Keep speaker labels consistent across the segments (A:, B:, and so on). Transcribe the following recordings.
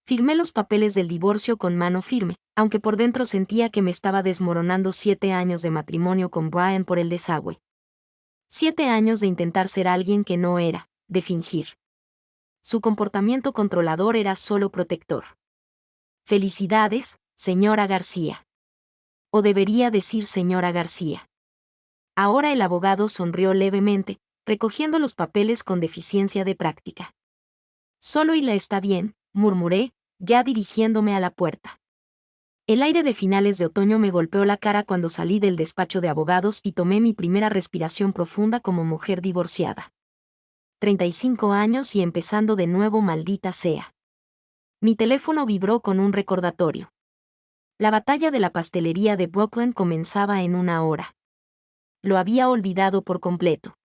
A: Firmé los papeles del divorcio con mano firme, aunque por dentro sentía que me estaba desmoronando 7 años de matrimonio con Brian por el desagüe. 7 años de intentar ser alguien que no era, de fingir. Su comportamiento controlador era solo protector. Felicidades, señora García. O debería decir señora García. Ahora el abogado sonrió levemente, recogiendo los papeles con deficiencia de práctica. Solo y la está bien, murmuré, ya dirigiéndome a la puerta. El aire de finales de otoño me golpeó la cara cuando salí del despacho de abogados y tomé mi primera respiración profunda como mujer divorciada. 35 años y empezando de nuevo, maldita sea. Mi teléfono vibró con un recordatorio. La batalla de la pastelería de Brooklyn comenzaba en 1 hora. Lo había olvidado por completo.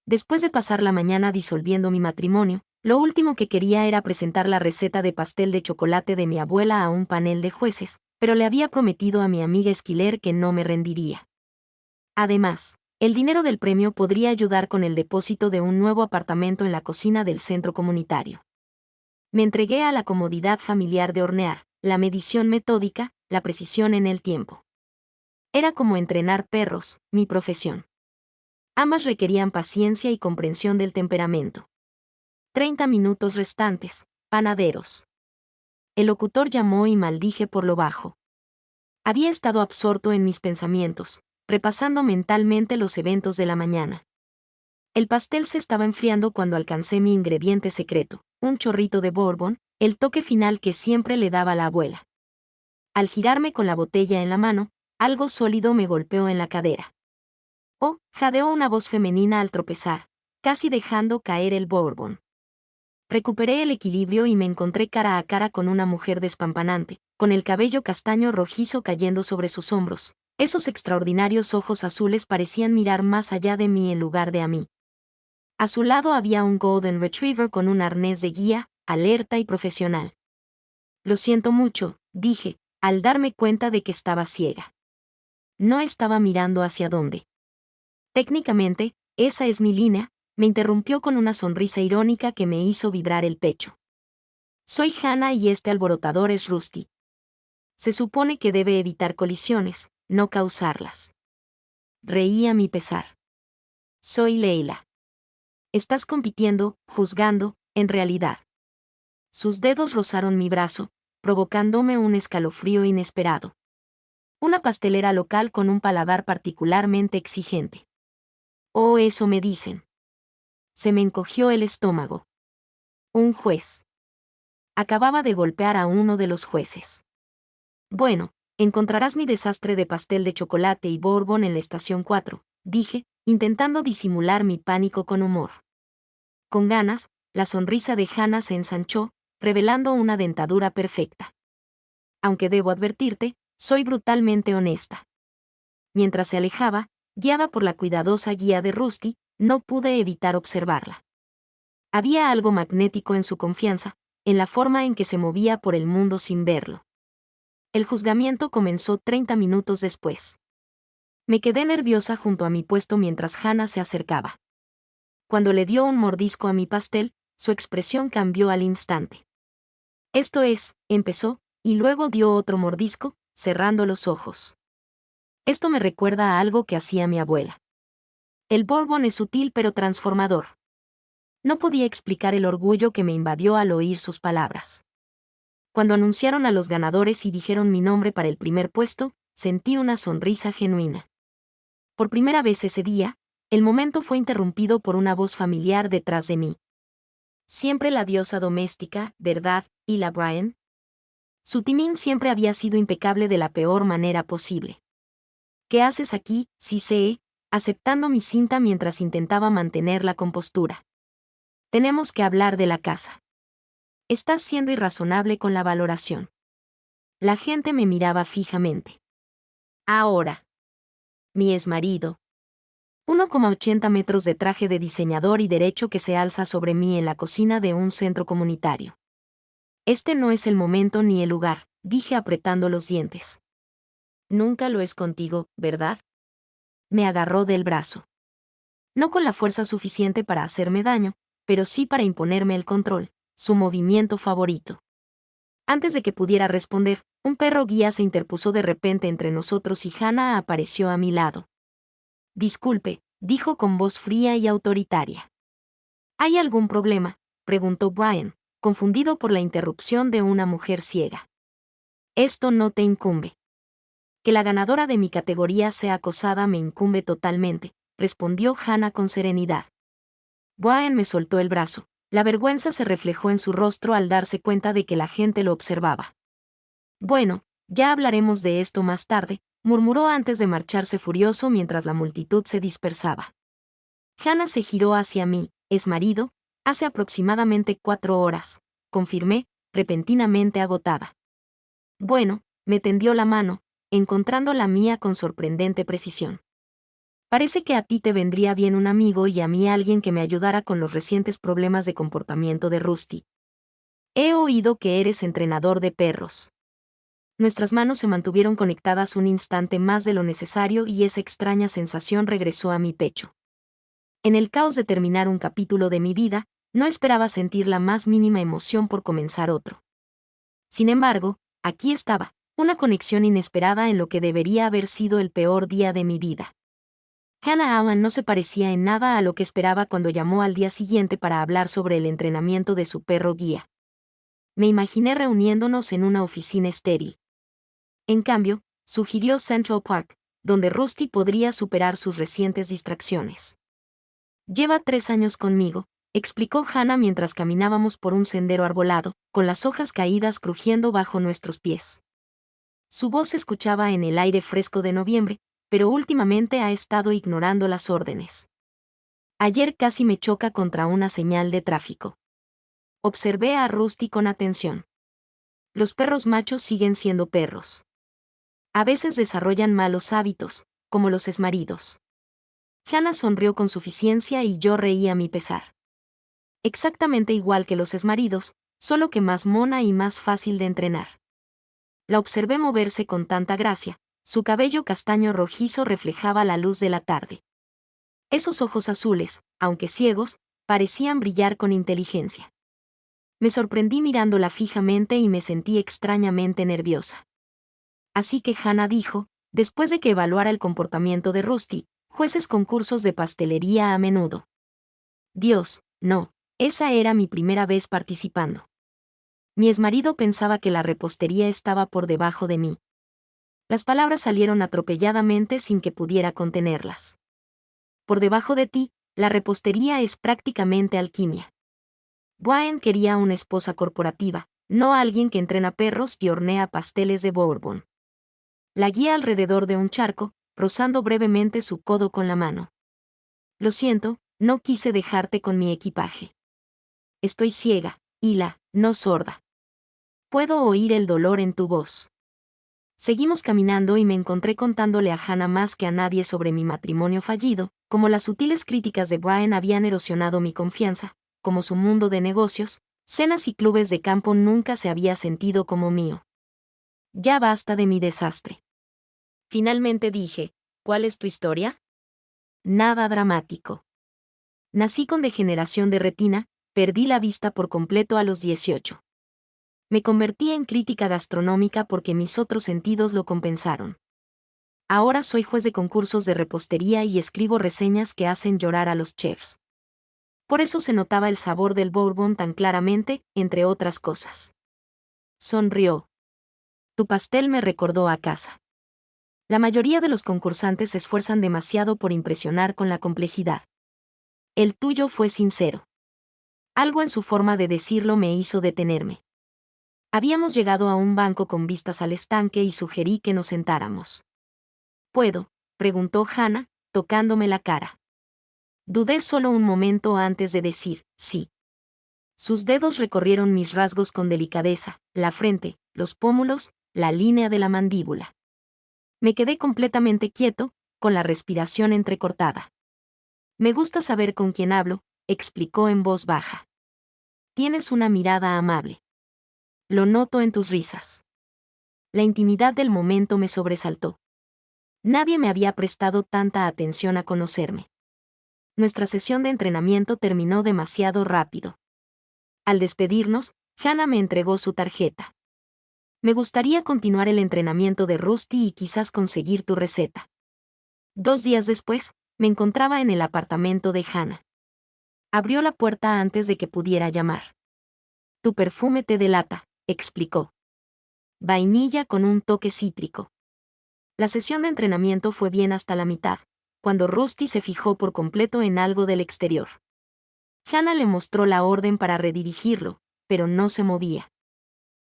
A: Después de pasar la mañana disolviendo mi matrimonio, lo último que quería era presentar la receta de pastel de chocolate de mi abuela a un panel de jueces, pero le había prometido a mi amiga Esquiler que no me rendiría. Además, el dinero del premio podría ayudar con el depósito de un nuevo apartamento en la cocina del centro comunitario. Me entregué a la comodidad familiar de hornear, la medición metódica, la precisión en el tiempo. Era como entrenar perros, mi profesión. Ambas requerían paciencia y comprensión del temperamento. 30 minutos restantes, panaderos. El locutor llamó y maldije por lo bajo. Había estado absorto en mis pensamientos, repasando mentalmente los eventos de la mañana. El pastel se estaba enfriando cuando alcancé mi ingrediente secreto, un chorrito de bourbon, el toque final que siempre le daba la abuela. Al girarme con la botella en la mano, algo sólido me golpeó en la cadera. Oh, jadeó una voz femenina al tropezar, casi dejando caer el bourbon. Recuperé el equilibrio y me encontré cara a cara con una mujer despampanante, con el cabello castaño rojizo cayendo sobre sus hombros. Esos extraordinarios ojos azules parecían mirar más allá de mí en lugar de a mí. A su lado había un Golden Retriever con un arnés de guía, alerta y profesional. Lo siento mucho, dije, al darme cuenta de que estaba ciega. No estaba mirando hacia dónde. Técnicamente, esa es mi línea, me interrumpió con una sonrisa irónica que me hizo vibrar el pecho. Soy Hannah y este alborotador es Rusty. Se supone que debe evitar colisiones, no causarlas. Reí a mi pesar. Soy Leila. Estás compitiendo, juzgando, en realidad. Sus dedos rozaron mi brazo, provocándome un escalofrío inesperado. Una pastelera local con un paladar particularmente exigente. Oh, eso me dicen. Se me encogió el estómago. Un juez. Acababa de golpear a uno de los jueces. Bueno, encontrarás mi desastre de pastel de chocolate y bourbon en la estación 4, dije, intentando disimular mi pánico con humor. Con ganas, la sonrisa de Hannah se ensanchó, revelando una dentadura perfecta. Aunque debo advertirte, soy brutalmente honesta. Mientras se alejaba, guiada por la cuidadosa guía de Rusty, no pude evitar observarla. Había algo magnético en su confianza, en la forma en que se movía por el mundo sin verlo. El juzgamiento comenzó 30 minutos después. Me quedé nerviosa junto a mi puesto mientras Hannah se acercaba. Cuando le dio un mordisco a mi pastel, su expresión cambió al instante. Esto es, empezó, y luego dio otro mordisco, cerrando los ojos. Esto me recuerda a algo que hacía mi abuela. El bourbon es sutil pero transformador. No podía explicar el orgullo que me invadió al oír sus palabras. Cuando anunciaron a los ganadores y dijeron mi nombre para el primer puesto, sentí una sonrisa genuina. Por primera vez ese día, el momento fue interrumpido por una voz familiar detrás de mí. Siempre la diosa doméstica, ¿verdad, Hila Brian? Su timín siempre había sido impecable de la peor manera posible. ¿Qué haces aquí, Cissy? Aceptando mi cinta mientras intentaba mantener la compostura. Tenemos que hablar de la casa. Estás siendo irrazonable con la valoración. La gente me miraba fijamente. Ahora. Mi exmarido. 1,80 metros de traje de diseñador y derecho que se alza sobre mí en la cocina de un centro comunitario. Este no es el momento ni el lugar, dije apretando los dientes. Nunca lo es contigo, ¿verdad? Me agarró del brazo. No con la fuerza suficiente para hacerme daño, pero sí para imponerme el control, su movimiento favorito. Antes de que pudiera responder, un perro guía se interpuso de repente entre nosotros y Hannah apareció a mi lado. Disculpe, dijo con voz fría y autoritaria. ¿Hay algún problema?, preguntó Brian, confundido por la interrupción de una mujer ciega. Esto no te incumbe. Que la ganadora de mi categoría sea acosada me incumbe totalmente, respondió Hannah con serenidad. Brian me soltó el brazo. La vergüenza se reflejó en su rostro al darse cuenta de que la gente lo observaba. Bueno, ya hablaremos de esto más tarde, murmuró antes de marcharse furioso mientras la multitud se dispersaba. Hannah se giró hacia mí. Es marido, hace aproximadamente 4 horas, confirmé, repentinamente agotada. Bueno, me tendió la mano, encontrando la mía con sorprendente precisión. Parece que a ti te vendría bien un amigo y a mí alguien que me ayudara con los recientes problemas de comportamiento de Rusty. He oído que eres entrenador de perros. Nuestras manos se mantuvieron conectadas un instante más de lo necesario y esa extraña sensación regresó a mi pecho. En el caos de terminar un capítulo de mi vida, no esperaba sentir la más mínima emoción por comenzar otro. Sin embargo, aquí estaba, una conexión inesperada en lo que debería haber sido el peor día de mi vida. Hannah Allen no se parecía en nada a lo que esperaba cuando llamó al día siguiente para hablar sobre el entrenamiento de su perro guía. Me imaginé reuniéndonos en una oficina estéril. En cambio, sugirió Central Park, donde Rusty podría superar sus recientes distracciones. Lleva 3 años conmigo, explicó Hannah mientras caminábamos por un sendero arbolado, con las hojas caídas crujiendo bajo nuestros pies. Su voz se escuchaba en el aire fresco de noviembre, pero últimamente ha estado ignorando las órdenes. Ayer casi me choca contra una señal de tráfico. Observé a Rusty con atención. Los perros machos siguen siendo perros. A veces desarrollan malos hábitos, como los esmaridos. Hannah sonrió con suficiencia y yo reí a mi pesar. Exactamente igual que los esmaridos, solo que más mona y más fácil de entrenar. La observé moverse con tanta gracia, su cabello castaño rojizo reflejaba la luz de la tarde. Esos ojos azules, aunque ciegos, parecían brillar con inteligencia. Me sorprendí mirándola fijamente y me sentí extrañamente nerviosa. Así que Hannah dijo, después de que evaluara el comportamiento de Rusty, jueces concursos de pastelería a menudo. Dios, no, esa era mi primera vez participando. Mi exmarido pensaba que la repostería estaba por debajo de mí. Las palabras salieron atropelladamente sin que pudiera contenerlas. Por debajo de ti, la repostería es prácticamente alquimia. Brian quería una esposa corporativa, no alguien que entrena perros y hornea pasteles de bourbon. La guié alrededor de un charco, rozando brevemente su codo con la mano. Lo siento, no quise dejarte con mi equipaje. Estoy ciega, Hila, no sorda. Puedo oír el dolor en tu voz. Seguimos caminando y me encontré contándole a Hannah más que a nadie sobre mi matrimonio fallido, como las sutiles críticas de Brian habían erosionado mi confianza, como su mundo de negocios, cenas y clubes de campo nunca se había sentido como mío. Ya basta de mi desastre. Finalmente dije, ¿cuál es tu historia? Nada dramático. Nací con degeneración de retina, perdí la vista por completo a los 18. Me convertí en crítica gastronómica porque mis otros sentidos lo compensaron. Ahora soy juez de concursos de repostería y escribo reseñas que hacen llorar a los chefs. Por eso se notaba el sabor del bourbon tan claramente, entre otras cosas. Sonrió. Tu pastel me recordó a casa. La mayoría de los concursantes se esfuerzan demasiado por impresionar con la complejidad. El tuyo fue sincero. Algo en su forma de decirlo me hizo detenerme. Habíamos llegado a un banco con vistas al estanque y sugerí que nos sentáramos. ¿Puedo?, preguntó Hannah, tocándome la cara. Dudé solo un momento antes de decir, sí. Sus dedos recorrieron mis rasgos con delicadeza, la frente, los pómulos, la línea de la mandíbula. Me quedé completamente quieto, con la respiración entrecortada. Me gusta saber con quién hablo, explicó en voz baja. Tienes una mirada amable. Lo noto en tus risas. La intimidad del momento me sobresaltó. Nadie me había prestado tanta atención a conocerme. Nuestra sesión de entrenamiento terminó demasiado rápido. Al despedirnos, Hannah me entregó su tarjeta. Me gustaría continuar el entrenamiento de Rusty y quizás conseguir tu receta. 2 días después, me encontraba en el apartamento de Hannah. Abrió la puerta antes de que pudiera llamar. Tu perfume te delata, explicó. Vainilla con un toque cítrico. La sesión de entrenamiento fue bien hasta la mitad, cuando Rusty se fijó por completo en algo del exterior. Hannah le mostró la orden para redirigirlo, pero no se movía.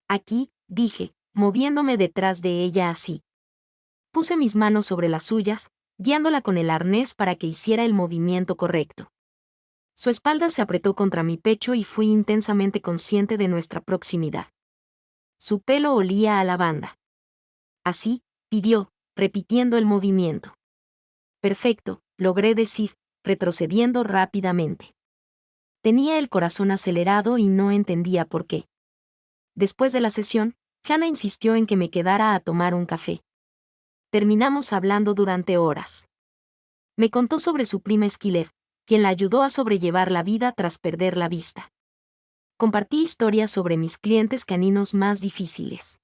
A: Aquí, dije, moviéndome detrás de ella así. Puse mis manos sobre las suyas, guiándola con el arnés para que hiciera el movimiento correcto. Su espalda se apretó contra mi pecho y fui intensamente consciente de nuestra proximidad. Su pelo olía a lavanda. Así, pidió, repitiendo el movimiento. Perfecto, logré decir, retrocediendo rápidamente. Tenía el corazón acelerado y no entendía por qué. Después de la sesión, Hannah insistió en que me quedara a tomar un café. Terminamos hablando durante horas. Me contó sobre su prima Skyler, quien la ayudó a sobrellevar la vida tras perder la vista. Compartí historias sobre mis clientes caninos más difíciles.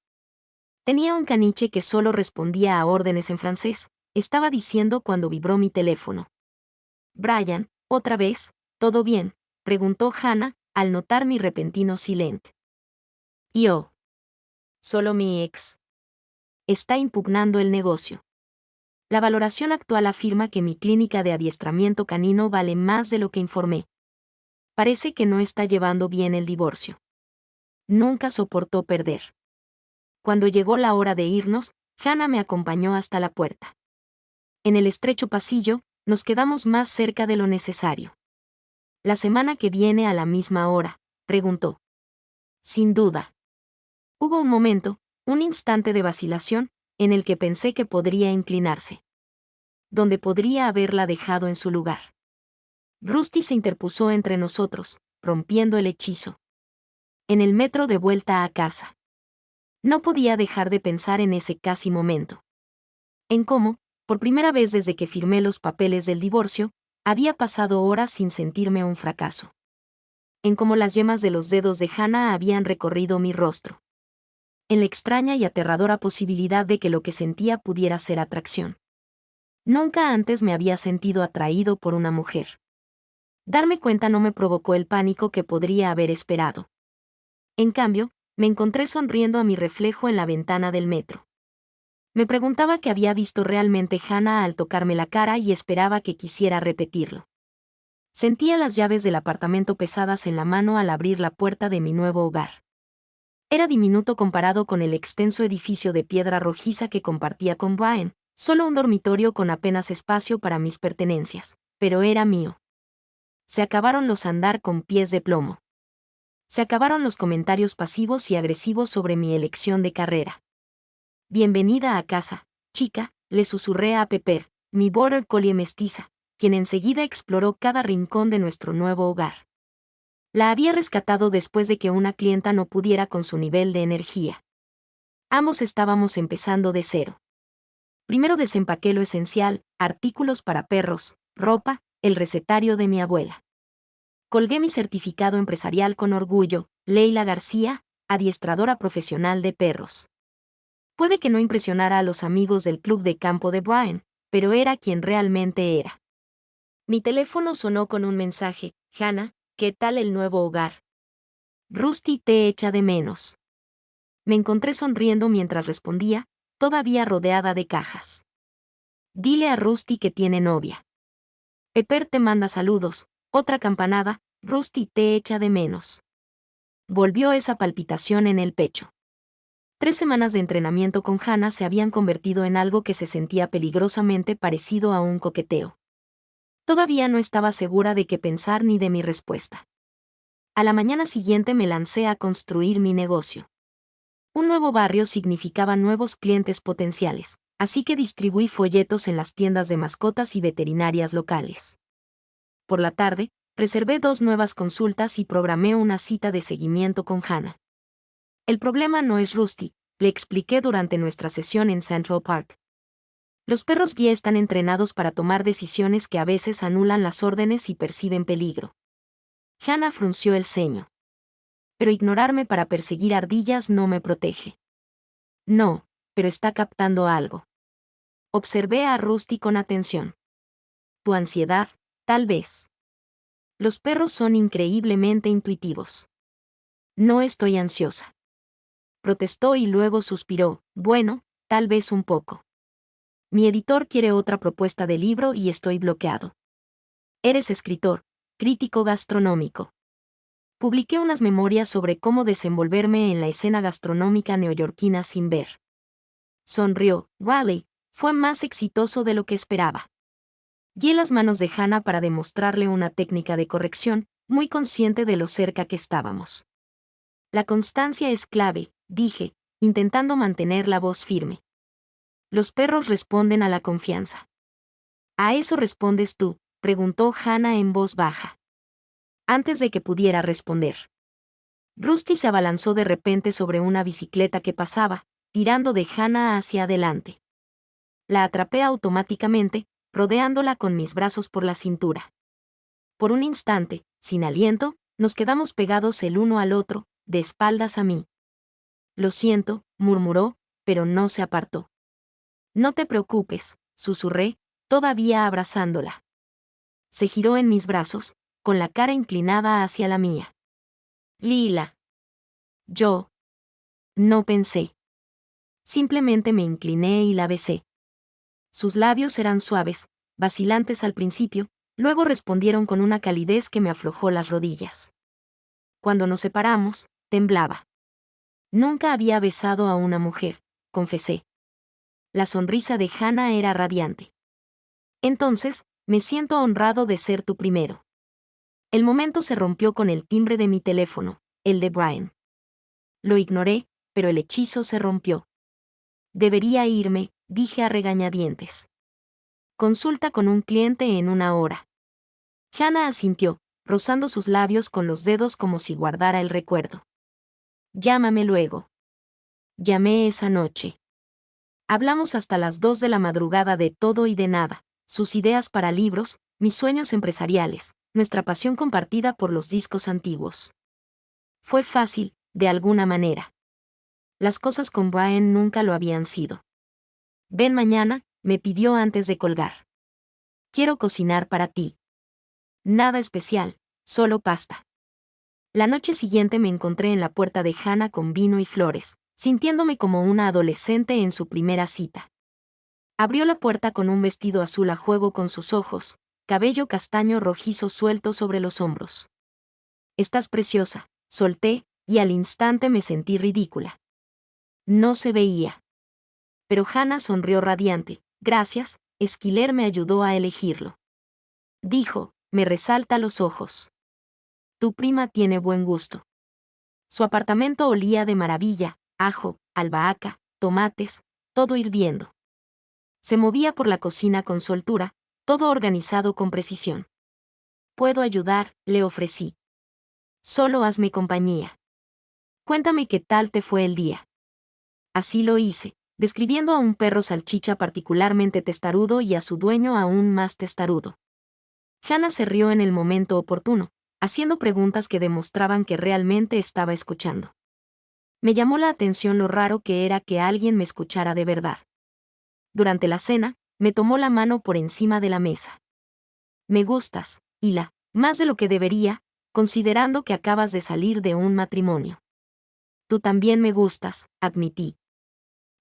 A: Tenía un caniche que solo respondía a órdenes en francés, estaba diciendo cuando vibró mi teléfono. Brian, otra vez, ¿todo bien?, preguntó Hannah, al notar mi repentino silencio. Yo. Solo mi ex. Está impugnando el negocio. La valoración actual afirma que mi clínica de adiestramiento canino vale más de lo que informé. Parece que no está llevando bien el divorcio. Nunca soportó perder. Cuando llegó la hora de irnos, Hannah me acompañó hasta la puerta. En el estrecho pasillo, nos quedamos más cerca de lo necesario. ¿La semana que viene a la misma hora?, preguntó. Sin duda. Hubo un momento, un instante de vacilación, en el que pensé que podría inclinarse. Donde podría haberla dejado en su lugar. Rusty se interpuso entre nosotros, rompiendo el hechizo. En el metro de vuelta a casa. No podía dejar de pensar en ese casi momento. En cómo, por primera vez desde que firmé los papeles del divorcio, había pasado horas sin sentirme un fracaso. En cómo las yemas de los dedos de Hannah habían recorrido mi rostro. En la extraña y aterradora posibilidad de que lo que sentía pudiera ser atracción. Nunca antes me había sentido atraído por una mujer. Darme cuenta no me provocó el pánico que podría haber esperado. En cambio, me encontré sonriendo a mi reflejo en la ventana del metro. Me preguntaba qué había visto realmente Hannah al tocarme la cara y esperaba que quisiera repetirlo. Sentía las llaves del apartamento pesadas en la mano al abrir la puerta de mi nuevo hogar. Era diminuto comparado con el extenso edificio de piedra rojiza que compartía con Brian, solo un dormitorio con apenas espacio para mis pertenencias, pero era mío. Se acabaron los andar con pies de plomo. Se acabaron los comentarios pasivos y agresivos sobre mi elección de carrera. Bienvenida a casa, chica, le susurré a Pepper, mi border collie mestiza, quien enseguida exploró cada rincón de nuestro nuevo hogar. La había rescatado después de que una clienta no pudiera con su nivel de energía. Ambos estábamos empezando de cero. Primero desempaqué lo esencial, artículos para perros, ropa, el recetario de mi abuela. Colgué mi certificado empresarial con orgullo, Leila García, adiestradora profesional de perros. Puede que no impresionara a los amigos del club de campo de Brian, pero era quien realmente era. Mi teléfono sonó con un mensaje: Hannah, ¿qué tal el nuevo hogar? Rusty te echa de menos. Me encontré sonriendo mientras respondía, todavía rodeada de cajas. Dile a Rusty que tiene novia. Pepper te manda saludos, otra campanada, Rusty te echa de menos. Volvió esa palpitación en el pecho. 3 semanas de entrenamiento con Hannah se habían convertido en algo que se sentía peligrosamente parecido a un coqueteo. Todavía no estaba segura de qué pensar ni de mi respuesta. A la mañana siguiente me lancé a construir mi negocio. Un nuevo barrio significaba nuevos clientes potenciales, así que distribuí folletos en las tiendas de mascotas y veterinarias locales. Por la tarde, reservé 2 nuevas consultas y programé una cita de seguimiento con Hannah. El problema no es Rusty, le expliqué durante nuestra sesión en Central Park. Los perros guía están entrenados para tomar decisiones que a veces anulan las órdenes y perciben peligro. Hannah frunció el ceño. Pero ignorarme para perseguir ardillas no me protege. No, pero está captando algo. Observé a Rusty con atención. Tu ansiedad, tal vez. Los perros son increíblemente intuitivos. No estoy ansiosa. Protestó y luego suspiró. Bueno, tal vez un poco. Mi editor quiere otra propuesta de libro y estoy bloqueado. Eres escritor, crítico gastronómico. Publiqué unas memorias sobre cómo desenvolverme en la escena gastronómica neoyorquina sin ver. Sonrió. Riley, fue más exitoso de lo que esperaba. Guié las manos de Hannah para demostrarle una técnica de corrección, muy consciente de lo cerca que estábamos. La constancia es clave, dije, intentando mantener la voz firme. Los perros responden a la confianza. ¿A eso respondes tú?, preguntó Hannah en voz baja. Antes de que pudiera responder. Rusty se abalanzó de repente sobre una bicicleta que pasaba, tirando de Hannah hacia adelante. La atrapé automáticamente, rodeándola con mis brazos por la cintura. Por un instante, sin aliento, nos quedamos pegados el uno al otro, de espaldas a mí. Lo siento, murmuró, pero no se apartó. No te preocupes, susurré, todavía abrazándola. Se giró en mis brazos, con la cara inclinada hacia la mía. Lila. Yo. No pensé. Simplemente me incliné y la besé. Sus labios eran suaves, vacilantes al principio, luego respondieron con una calidez que me aflojó las rodillas. Cuando nos separamos, temblaba. Nunca había besado a una mujer, confesé. La sonrisa de Hannah era radiante. Entonces, me siento honrado de ser tu primero. El momento se rompió con el timbre de mi teléfono, el de Brian. Lo ignoré, pero el hechizo se rompió. Debería irme, dije a regañadientes. Consulta con un cliente en 1 hora. Hannah asintió, rozando sus labios con los dedos como si guardara el recuerdo. Llámame luego. Llamé esa noche. Hablamos hasta las 2 de la madrugada de todo y de nada, sus ideas para libros, mis sueños empresariales, nuestra pasión compartida por los discos antiguos. Fue fácil, de alguna manera. Las cosas con Brian nunca lo habían sido. Ven mañana, me pidió antes de colgar. Quiero cocinar para ti. Nada especial, solo pasta. La noche siguiente me encontré en la puerta de Hannah con vino y flores, sintiéndome como una adolescente en su primera cita. Abrió la puerta con un vestido azul a juego con sus ojos, cabello castaño rojizo suelto sobre los hombros. Estás preciosa, solté, y al instante me sentí ridícula. No se veía. Pero Hannah sonrió radiante. Gracias, Esquiler me ayudó a elegirlo. Dijo, me resalta los ojos. Tu prima tiene buen gusto. Su apartamento olía de maravilla, ajo, albahaca, tomates, todo hirviendo. Se movía por la cocina con soltura, todo organizado con precisión. Puedo ayudar, le ofrecí. Solo hazme compañía. Cuéntame qué tal te fue el día. Así lo hice, describiendo a un perro salchicha particularmente testarudo y a su dueño aún más testarudo. Hannah se rió en el momento oportuno, haciendo preguntas que demostraban que realmente estaba escuchando. Me llamó la atención lo raro que era que alguien me escuchara de verdad. Durante la cena, me tomó la mano por encima de la mesa. Me gustas, Hila, más de lo que debería, considerando que acabas de salir de un matrimonio. Tú también me gustas, admití.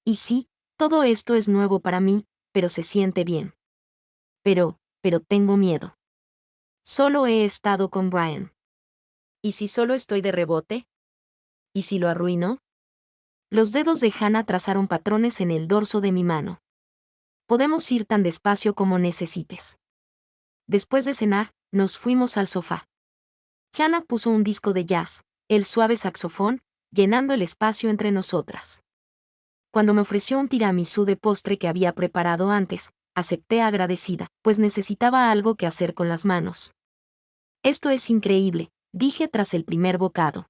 A: Y sí, todo esto es nuevo para mí, pero se siente bien. Pero tengo miedo. Solo he estado con Brian. ¿Y si solo estoy de rebote? ¿Y si lo arruino? Los dedos de Hannah trazaron patrones en el dorso de mi mano. Podemos ir tan despacio como necesites. Después de cenar, nos fuimos al sofá. Hannah puso un disco de jazz, el suave saxofón, llenando el espacio entre nosotras. Cuando me ofreció un tiramisú de postre que había preparado antes, acepté agradecida, pues necesitaba algo que hacer con las manos. Esto es increíble, dije tras el primer bocado.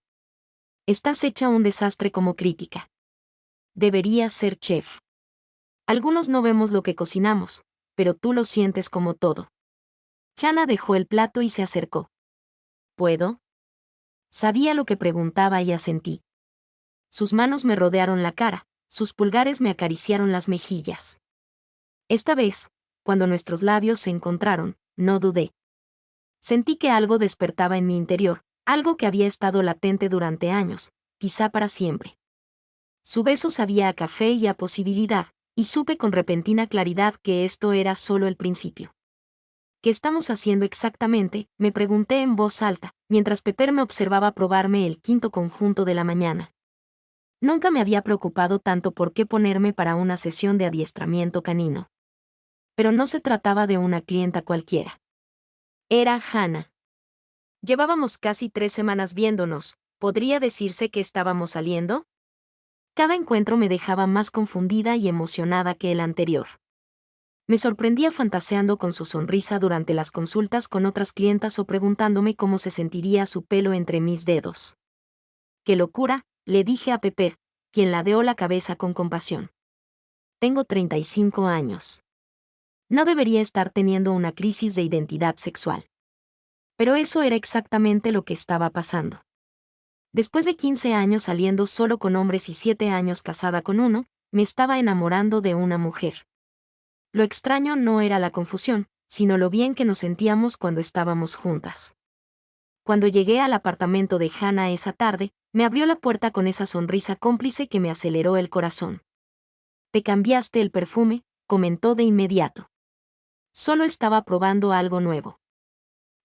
A: Estás hecha un desastre como crítica. Deberías ser chef. Algunos no vemos lo que cocinamos, pero tú lo sientes como todo. Hannah dejó el plato y se acercó. ¿Puedo? Sabía lo que preguntaba y asentí. Sus manos me rodearon la cara, Sus pulgares me acariciaron las mejillas. Esta vez, cuando nuestros labios se encontraron, no dudé. Sentí que algo despertaba en mi interior, algo que había estado latente durante años, quizá para siempre. Su beso sabía a café y a posibilidad, y supe con repentina claridad que esto era solo el principio. ¿Qué estamos haciendo exactamente?, me pregunté en voz alta, mientras Pepper me observaba probarme el quinto conjunto de la mañana. Nunca me había preocupado tanto por qué ponerme para una sesión de adiestramiento canino. Pero no se trataba de una clienta cualquiera. Era Hannah. Llevábamos casi 3 semanas viéndonos, ¿podría decirse que estábamos saliendo? Cada encuentro me dejaba más confundida y emocionada que el anterior. Me sorprendía fantaseando con su sonrisa durante las consultas con otras clientas o preguntándome cómo se sentiría su pelo entre mis dedos. ¡Qué locura!, le dije a Pepper, quien ladeó la cabeza con compasión. Tengo 35 años. No debería estar teniendo una crisis de identidad sexual. Pero eso era exactamente lo que estaba pasando. Después de 15 años saliendo solo con hombres y 7 años casada con uno, me estaba enamorando de una mujer. Lo extraño no era la confusión, sino lo bien que nos sentíamos cuando estábamos juntas. Cuando llegué al apartamento de Hannah esa tarde, me abrió la puerta con esa sonrisa cómplice que me aceleró el corazón. «Te cambiaste el perfume», comentó de inmediato. Solo estaba probando algo nuevo.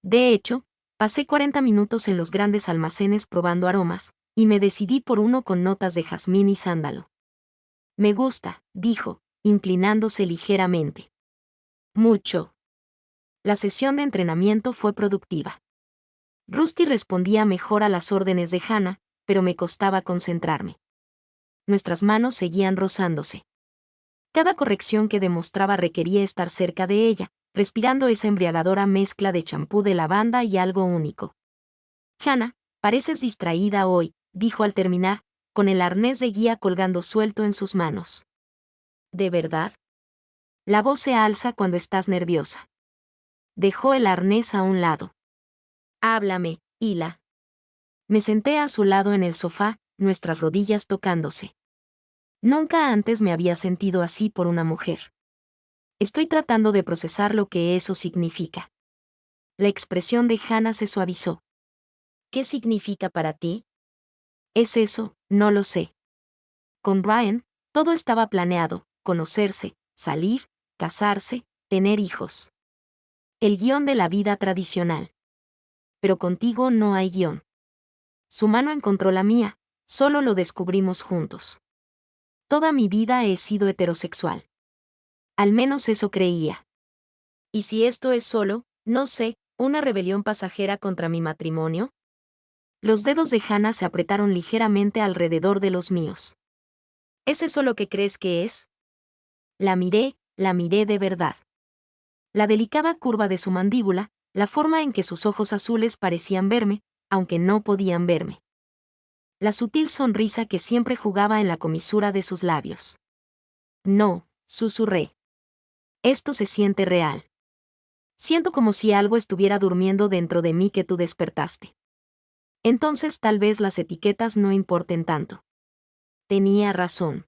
A: De hecho, pasé 40 minutos en los grandes almacenes probando aromas, y me decidí por uno con notas de jazmín y sándalo. «Me gusta», dijo, inclinándose ligeramente. «Mucho». La sesión de entrenamiento fue productiva. Rusty respondía mejor a las órdenes de Hannah, pero me costaba concentrarme. Nuestras manos seguían rozándose. Cada corrección que demostraba requería estar cerca de ella, respirando esa embriagadora mezcla de champú de lavanda y algo único. «Hannah, pareces distraída hoy», dijo al terminar, con el arnés de guía colgando suelto en sus manos. «¿De verdad?» La voz se alza cuando estás nerviosa. Dejó el arnés a un lado. «Háblame, Hila». Me senté a su lado en el sofá, nuestras rodillas tocándose. Nunca antes me había sentido así por una mujer. Estoy tratando de procesar lo que eso significa. La expresión de Hannah se suavizó. «¿Qué significa para ti?» «Es eso, no lo sé. Con Brian, todo estaba planeado: conocerse, salir, casarse, tener hijos. El guión de la vida tradicional. Pero contigo no hay guión». Su mano encontró la mía, solo lo descubrimos juntos. Toda mi vida he sido heterosexual. Al menos eso creía. ¿Y si esto es solo, no sé, una rebelión pasajera contra mi matrimonio? Los dedos de Hannah se apretaron ligeramente alrededor de los míos. ¿Es eso lo que crees que es? La miré de verdad. La delicada curva de su mandíbula, la forma en que sus ojos azules parecían verme, aunque no podían verme. La sutil sonrisa que siempre jugaba en la comisura de sus labios. «No», susurré. «Esto se siente real. Siento como si algo estuviera durmiendo dentro de mí que tú despertaste. Entonces tal vez las etiquetas no importen tanto». Tenía razón.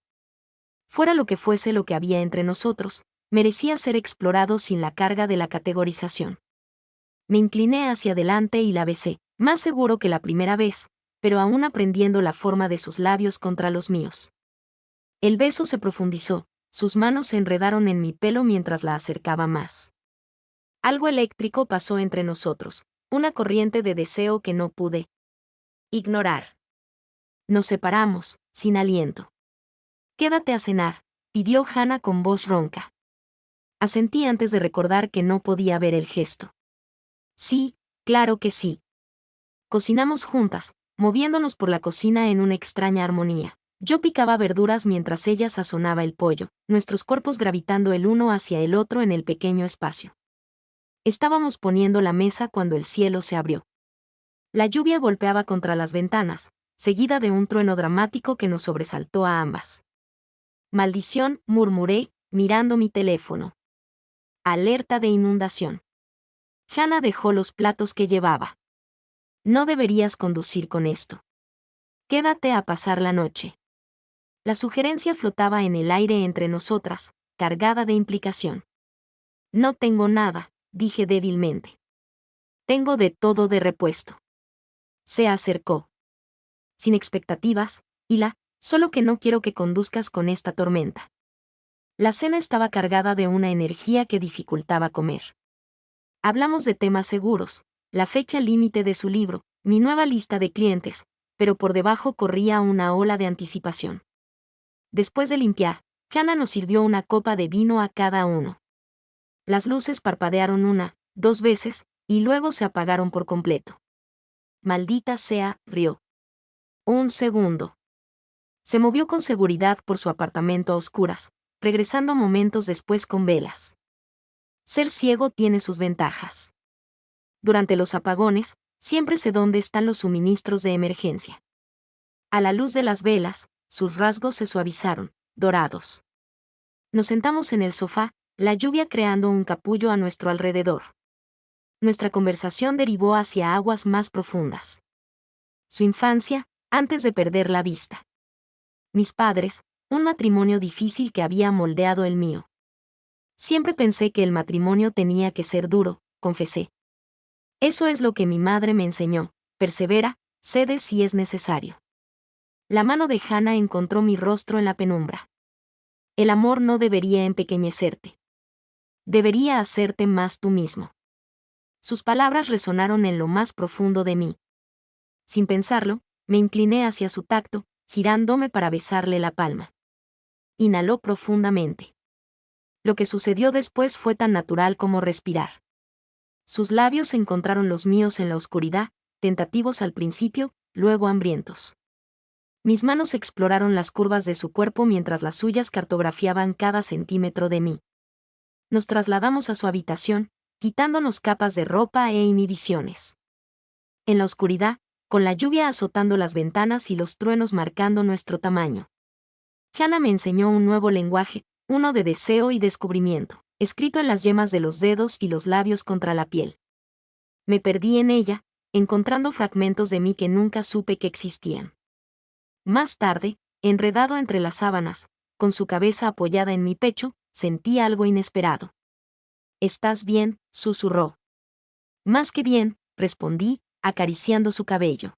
A: Fuera lo que fuese lo que había entre nosotros, merecía ser explorado sin la carga de la categorización. Me incliné hacia adelante y la besé, más seguro que la primera vez, pero aún aprendiendo la forma de sus labios contra los míos. El beso se profundizó, sus manos se enredaron en mi pelo mientras la acercaba más. Algo eléctrico pasó entre nosotros, una corriente de deseo que no pude ignorar. Nos separamos, sin aliento. «Quédate a cenar», pidió Hannah con voz ronca. Asentí antes de recordar que no podía ver el gesto. «Sí, claro que sí». Cocinamos juntas, moviéndonos por la cocina en una extraña armonía. Yo picaba verduras mientras ella sazonaba el pollo, nuestros cuerpos gravitando el uno hacia el otro en el pequeño espacio. Estábamos poniendo la mesa cuando el cielo se abrió. La lluvia golpeaba contra las ventanas, seguida de un trueno dramático que nos sobresaltó a ambas. «Maldición», murmuré, mirando mi teléfono. Alerta de inundación. Hannah dejó los platos que llevaba. «No deberías conducir con esto. Quédate a pasar la noche». La sugerencia flotaba en el aire entre nosotras, cargada de implicación. No tengo nada, dije débilmente. Tengo de todo de repuesto. Se acercó. Sin expectativas, solo que no quiero que conduzcas con esta tormenta. La cena estaba cargada de una energía que dificultaba comer. Hablamos de temas seguros, la fecha límite de su libro, mi nueva lista de clientes, pero por debajo corría una ola de anticipación. Después de limpiar, Hannah nos sirvió una copa de vino a cada uno. Las luces parpadearon 2 veces, y luego se apagaron por completo. Maldita sea, rió. Un segundo. Se movió con seguridad por su apartamento a oscuras, regresando momentos después con velas. Ser ciego tiene sus ventajas. Durante los apagones, siempre sé dónde están los suministros de emergencia. A la luz de las velas, sus rasgos se suavizaron, dorados. Nos sentamos en el sofá, la lluvia creando un capullo a nuestro alrededor. Nuestra conversación derivó hacia aguas más profundas. Su infancia, antes de perder la vista. Mis padres, un matrimonio difícil que había moldeado el mío. Siempre pensé que el matrimonio tenía que ser duro, confesé. Eso es lo que mi madre me enseñó, persevera, cede si es necesario. La mano de Hannah encontró mi rostro en la penumbra. El amor no debería empequeñecerte. Debería hacerte más tú mismo. Sus palabras resonaron en lo más profundo de mí. Sin pensarlo, me incliné hacia su tacto, girándome para besarle la palma. Inhaló profundamente. Lo que sucedió después fue tan natural como respirar. Sus labios encontraron los míos en la oscuridad, tentativos al principio, luego hambrientos. Mis manos exploraron las curvas de su cuerpo mientras las suyas cartografiaban cada centímetro de mí. Nos trasladamos a su habitación, quitándonos capas de ropa e inhibiciones. En la oscuridad, con la lluvia azotando las ventanas y los truenos marcando nuestro tamaño. Hannah me enseñó un nuevo lenguaje, uno de deseo y descubrimiento, escrito en las yemas de los dedos y los labios contra la piel. Me perdí en ella, encontrando fragmentos de mí que nunca supe que existían. Más tarde, enredado entre las sábanas, con su cabeza apoyada en mi pecho, sentí algo inesperado. «¿Estás bien?», susurró. «Más que bien», respondí, acariciando su cabello.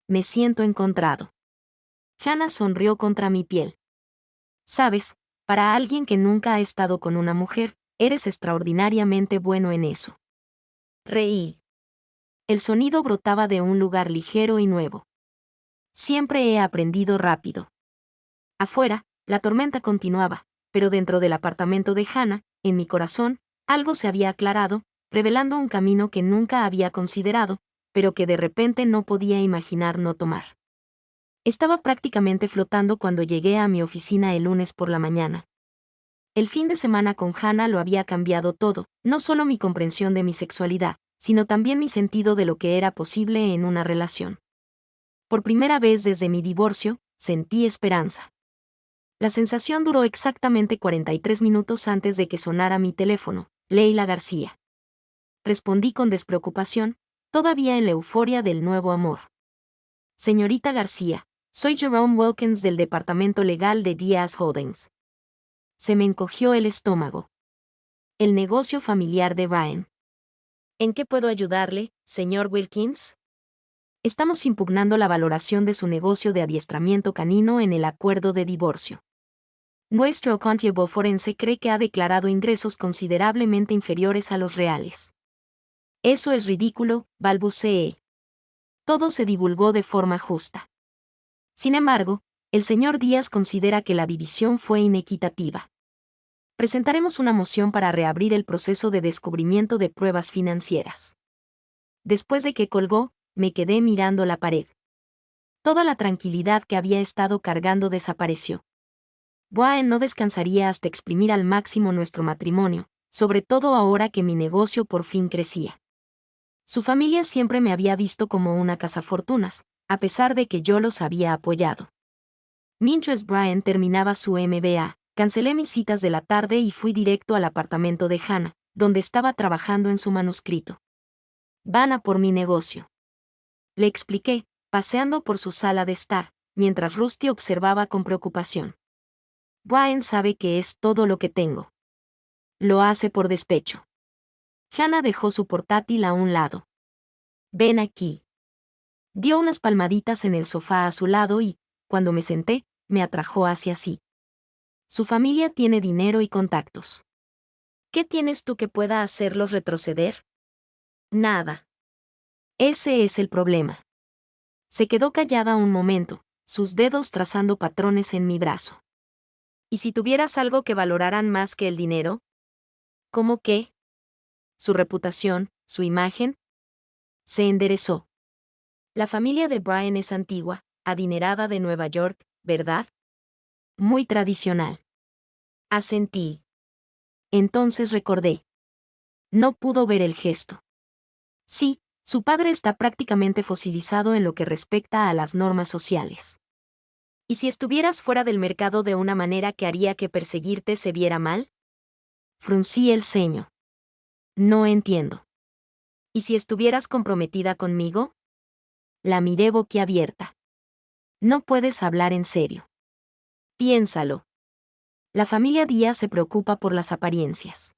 A: «Me siento encontrado». Hannah sonrió contra mi piel. «Sabes, para alguien que nunca ha estado con una mujer, eres extraordinariamente bueno en eso». Reí. El sonido brotaba de un lugar ligero y nuevo. Siempre he aprendido rápido. Afuera, la tormenta continuaba, pero dentro del apartamento de Hannah, en mi corazón, algo se había aclarado, revelando un camino que nunca había considerado, pero que de repente no podía imaginar no tomar. Estaba prácticamente flotando cuando llegué a mi oficina el lunes por la mañana. El fin de semana con Hannah lo había cambiado todo, no solo mi comprensión de mi sexualidad, sino también mi sentido de lo que era posible en una relación. Por primera vez desde mi divorcio, sentí esperanza. La sensación duró exactamente 43 minutos antes de que sonara mi teléfono. Leila García. Respondí con despreocupación, todavía en la euforia del nuevo amor. Señorita García, soy Jerome Wilkins del Departamento Legal de Diaz Holdings. Se me encogió el estómago. El negocio familiar de Brian. ¿En qué puedo ayudarle, señor Wilkins? Estamos impugnando la valoración de su negocio de adiestramiento canino en el acuerdo de divorcio. Nuestro contable forense cree que ha declarado ingresos considerablemente inferiores a los reales. Eso es ridículo, balbuceé. Todo se divulgó de forma justa. Sin embargo, el señor Díaz considera que la división fue inequitativa. Presentaremos una moción para reabrir el proceso de descubrimiento de pruebas financieras. Después de que colgó, me quedé mirando la pared. Toda la tranquilidad que había estado cargando desapareció. Brian no descansaría hasta exprimir al máximo nuestro matrimonio, sobre todo ahora que mi negocio por fin crecía. Su familia siempre me había visto como una cazafortunas, a pesar de que yo los había apoyado. Mientras Brian terminaba su MBA, cancelé mis citas de la tarde y fui directo al apartamento de Hannah, donde estaba trabajando en su manuscrito. Van a por mi negocio. Le expliqué, paseando por su sala de estar, mientras Rusty observaba con preocupación. Brian sabe que es todo lo que tengo. Lo hace por despecho. Hannah dejó su portátil a un lado. Ven aquí. Dio unas palmaditas en el sofá a su lado y, cuando me senté, me atrajo hacia sí. Su familia tiene dinero y contactos. ¿Qué tienes tú que pueda hacerlos retroceder? Nada. Ese es el problema. Se quedó callada un momento, sus dedos trazando patrones en mi brazo. ¿Y si tuvieras algo que valoraran más que el dinero? ¿Cómo qué? Su reputación, su imagen. Se enderezó. La familia de Brian es antigua, adinerada de Nueva York, ¿verdad? Muy tradicional. Asentí. Entonces recordé. No pudo ver el gesto. Sí, su padre está prácticamente fosilizado en lo que respecta a las normas sociales. ¿Y si estuvieras fuera del mercado de una manera que haría que perseguirte se viera mal? Fruncí el ceño. No entiendo. ¿Y si estuvieras comprometida conmigo? La miré boquiabierta. No puedes hablar en serio. Piénsalo. La familia Díaz se preocupa por las apariencias.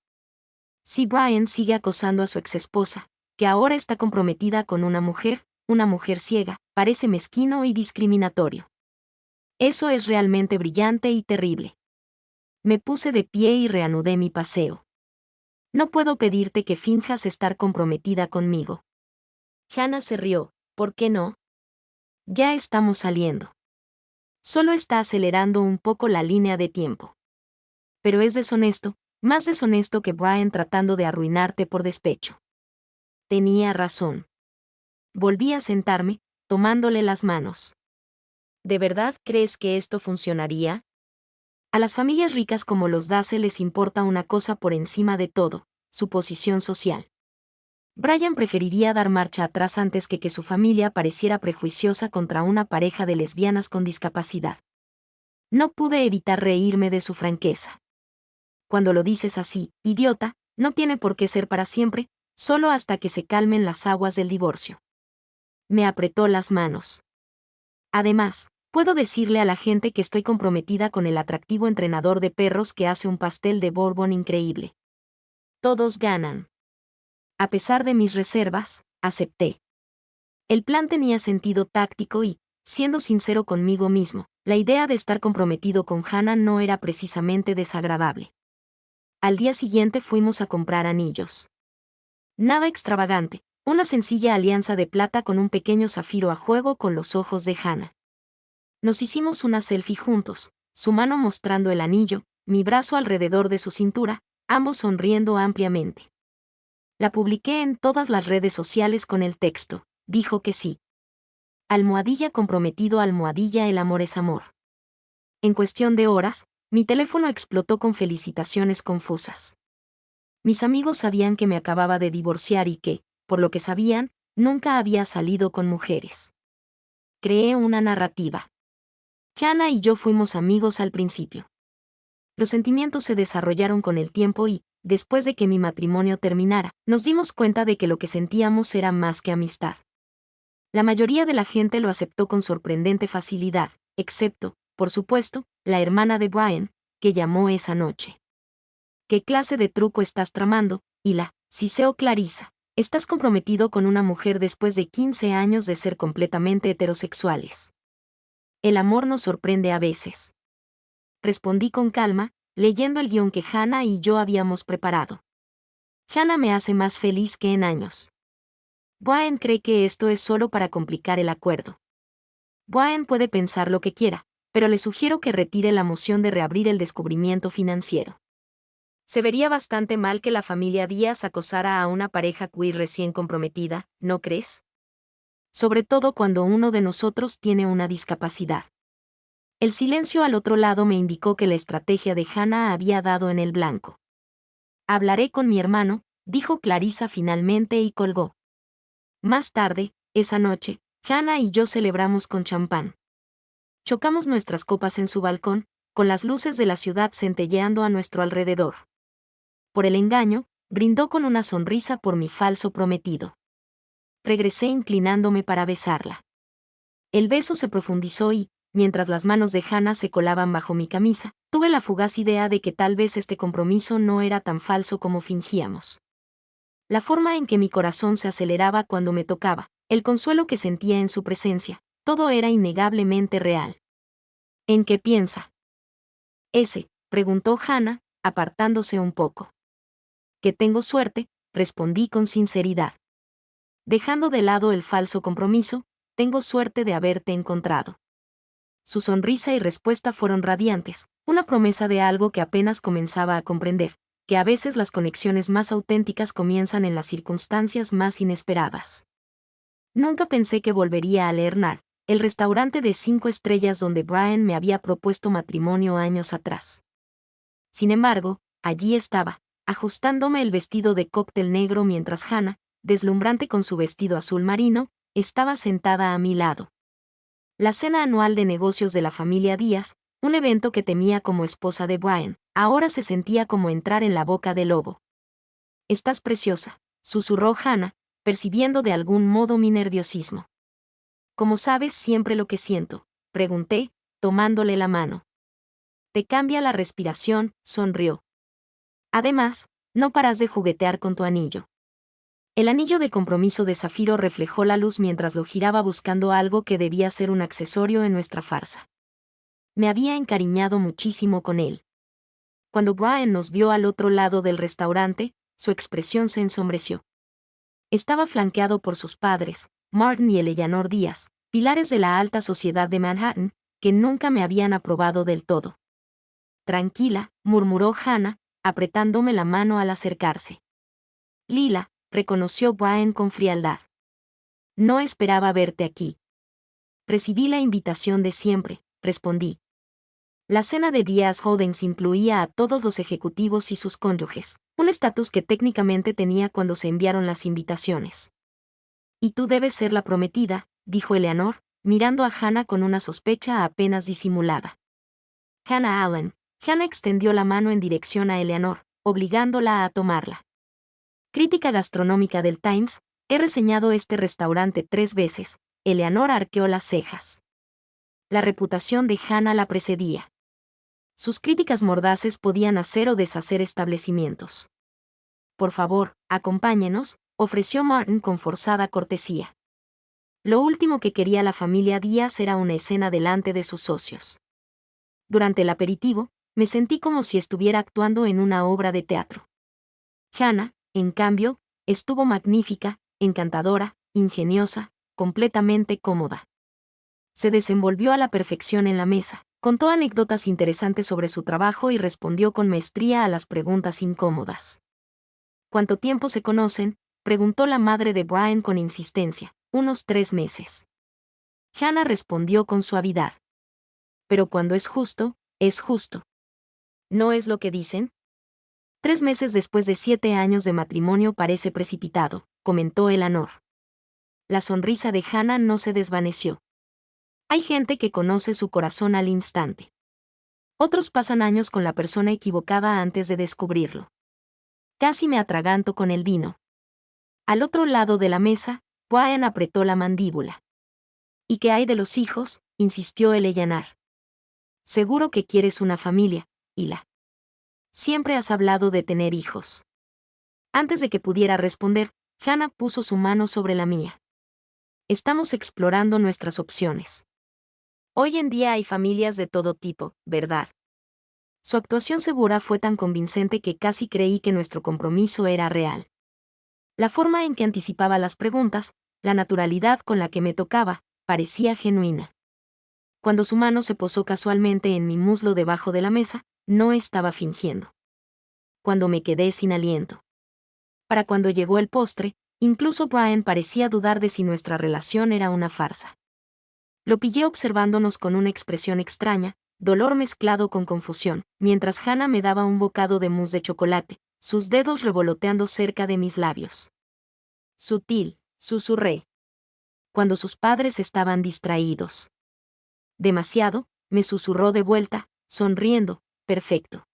A: Si Brian sigue acosando a su exesposa, que ahora está comprometida con una mujer ciega, parece mezquino y discriminatorio. Eso es realmente brillante y terrible. Me puse de pie y reanudé mi paseo. No puedo pedirte que finjas estar comprometida conmigo. Hannah se rió. ¿Por qué no? Ya estamos saliendo. Solo está acelerando un poco la línea de tiempo. Pero es deshonesto, más deshonesto que Brian tratando de arruinarte por despecho. Tenía razón. Volví a sentarme, tomándole las manos. ¿De verdad crees que esto funcionaría? A las familias ricas como los Dace les importa una cosa por encima de todo, su posición social. Brian preferiría dar marcha atrás antes que su familia pareciera prejuiciosa contra una pareja de lesbianas con discapacidad. No pude evitar reírme de su franqueza. Cuando lo dices así, idiota, no tiene por qué ser para siempre, solo hasta que se calmen las aguas del divorcio. Me apretó las manos. Además, puedo decirle a la gente que estoy comprometida con el atractivo entrenador de perros que hace un pastel de Bourbon increíble. Todos ganan. A pesar de mis reservas, acepté. El plan tenía sentido táctico y, siendo sincero conmigo mismo, la idea de estar comprometido con Hannah no era precisamente desagradable. Al día siguiente fuimos a comprar anillos. Nada extravagante, una sencilla alianza de plata con un pequeño zafiro a juego con los ojos de Hannah. Nos hicimos una selfie juntos, su mano mostrando el anillo, mi brazo alrededor de su cintura, ambos sonriendo ampliamente. La publiqué en todas las redes sociales con el texto, dijo que sí. Almohadilla comprometido, almohadilla, el amor es amor. En cuestión de horas, mi teléfono explotó con felicitaciones confusas. Mis amigos sabían que me acababa de divorciar y que, por lo que sabían, nunca había salido con mujeres. Creé una narrativa. Hannah y yo fuimos amigos al principio. Los sentimientos se desarrollaron con el tiempo y, después de que mi matrimonio terminara, nos dimos cuenta de que lo que sentíamos era más que amistad. La mayoría de la gente lo aceptó con sorprendente facilidad, excepto, por supuesto, la hermana de Brian, que llamó esa noche. ¿Qué clase de truco estás tramando, Hila? Siseó Clarissa. Estás comprometido con una mujer después de 15 años de ser completamente heterosexuales. El amor nos sorprende a veces. Respondí con calma, leyendo el guión que Hannah y yo habíamos preparado. Hannah me hace más feliz que en años. Brian cree que esto es solo para complicar el acuerdo. Brian puede pensar lo que quiera, pero le sugiero que retire la moción de reabrir el descubrimiento financiero. Se vería bastante mal que la familia Díaz acosara a una pareja queer recién comprometida, ¿no crees? Sobre todo cuando uno de nosotros tiene una discapacidad. El silencio al otro lado me indicó que la estrategia de Hannah había dado en el blanco. Hablaré con mi hermano, dijo Clarissa finalmente y colgó. Más tarde, esa noche, Hannah y yo celebramos con champán. Chocamos nuestras copas en su balcón, con las luces de la ciudad centelleando a nuestro alrededor. Por el engaño, brindó con una sonrisa por mi falso prometido. Regresé inclinándome para besarla. El beso se profundizó y, mientras las manos de Hannah se colaban bajo mi camisa, tuve la fugaz idea de que tal vez este compromiso no era tan falso como fingíamos. La forma en que mi corazón se aceleraba cuando me tocaba, el consuelo que sentía en su presencia, todo era innegablemente real. ¿En qué piensa? Preguntó Hannah, apartándose un poco. Que tengo suerte, respondí con sinceridad. Dejando de lado el falso compromiso, tengo suerte de haberte encontrado. Su sonrisa y respuesta fueron radiantes, una promesa de algo que apenas comenzaba a comprender, que a veces las conexiones más auténticas comienzan en las circunstancias más inesperadas. Nunca pensé que volvería a Leonard, el restaurante de 5 estrellas donde Brian me había propuesto matrimonio años atrás. Sin embargo, allí estaba, ajustándome el vestido de cóctel negro mientras Hannah, deslumbrante con su vestido azul marino, estaba sentada a mi lado. La cena anual de negocios de la familia Díaz, un evento que temía como esposa de Brian, ahora se sentía como entrar en la boca del lobo. «Estás preciosa», susurró Hannah, percibiendo de algún modo mi nerviosismo. «¿Cómo sabes siempre lo que siento?», pregunté, tomándole la mano. «Te cambia la respiración», sonrió. «Además, no paras de juguetear con tu anillo». El anillo de compromiso de zafiro reflejó la luz mientras lo giraba buscando algo que debía ser un accesorio en nuestra farsa. Me había encariñado muchísimo con él. Cuando Brian nos vio al otro lado del restaurante, su expresión se ensombreció. Estaba flanqueado por sus padres, Martin y Eleanor Díaz, pilares de la alta sociedad de Manhattan, que nunca me habían aprobado del todo. «Tranquila», murmuró Hannah, apretándome la mano al acercarse. «Lila», reconoció Brian con frialdad. «No esperaba verte aquí». «Recibí la invitación de siempre», respondí. La cena de Díaz Holdings incluía a todos los ejecutivos y sus cónyuges, un estatus que técnicamente tenía cuando se enviaron las invitaciones. «Y tú debes ser la prometida», dijo Eleanor, mirando a Hannah con una sospecha apenas disimulada. «Hannah Allen». Hannah extendió la mano en dirección a Eleanor, obligándola a tomarla. «Crítica gastronómica del Times, he reseñado este restaurante 3 veces», Eleanor arqueó las cejas. La reputación de Hannah la precedía. Sus críticas mordaces podían hacer o deshacer establecimientos. «Por favor, acompáñenos», ofreció Martin con forzada cortesía. Lo último que quería la familia Díaz era una escena delante de sus socios. Durante el aperitivo, me sentí como si estuviera actuando en una obra de teatro. Hannah, en cambio, estuvo magnífica, encantadora, ingeniosa, completamente cómoda. Se desenvolvió a la perfección en la mesa, contó anécdotas interesantes sobre su trabajo y respondió con maestría a las preguntas incómodas. «¿Cuánto tiempo se conocen?», preguntó la madre de Brian con insistencia. «Unos 3 meses». Hannah respondió con suavidad. «Pero cuando es justo, es justo. ¿No es lo que dicen?». 3 meses después de 7 años de matrimonio parece precipitado», comentó Eleanor. La sonrisa de Hannah no se desvaneció. «Hay gente que conoce su corazón al instante. Otros pasan años con la persona equivocada antes de descubrirlo». Casi me atraganto con el vino. Al otro lado de la mesa, Brian apretó la mandíbula. «¿Y qué hay de los hijos?», insistió Eleanor. «Seguro que quieres una familia, Hila. Siempre has hablado de tener hijos». Antes de que pudiera responder, Hannah puso su mano sobre la mía. «Estamos explorando nuestras opciones. Hoy en día hay familias de todo tipo, ¿verdad?». Su actuación segura fue tan convincente que casi creí que nuestro compromiso era real. La forma en que anticipaba las preguntas, la naturalidad con la que me tocaba, parecía genuina. Cuando su mano se posó casualmente en mi muslo debajo de la mesa, no estaba fingiendo. Cuando me quedé sin aliento. Para cuando llegó el postre, incluso Brian parecía dudar de si nuestra relación era una farsa. Lo pillé observándonos con una expresión extraña, dolor mezclado con confusión, mientras Hannah me daba un bocado de mousse de chocolate, sus dedos revoloteando cerca de mis labios. «Sutil», susurré. Cuando sus padres estaban distraídos. «Demasiado», me susurró de vuelta, sonriendo. «Perfecto».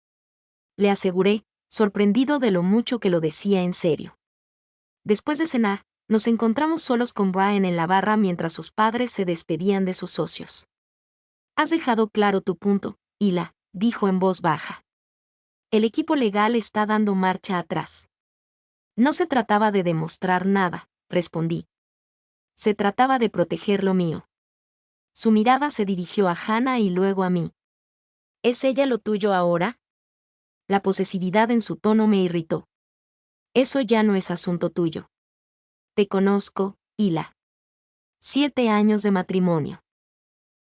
A: Le aseguré, sorprendido de lo mucho que lo decía en serio. Después de cenar, nos encontramos solos con Brian en la barra mientras sus padres se despedían de sus socios. Has dejado claro tu punto, Hila, dijo en voz baja. El equipo legal está dando marcha atrás. No se trataba de demostrar nada, respondí. Se trataba de proteger lo mío. Su mirada se dirigió a Hannah y luego a mí. ¿Es ella lo tuyo ahora? La posesividad en su tono me irritó. Eso ya no es asunto tuyo. Te conozco, Hila. 7 años de matrimonio.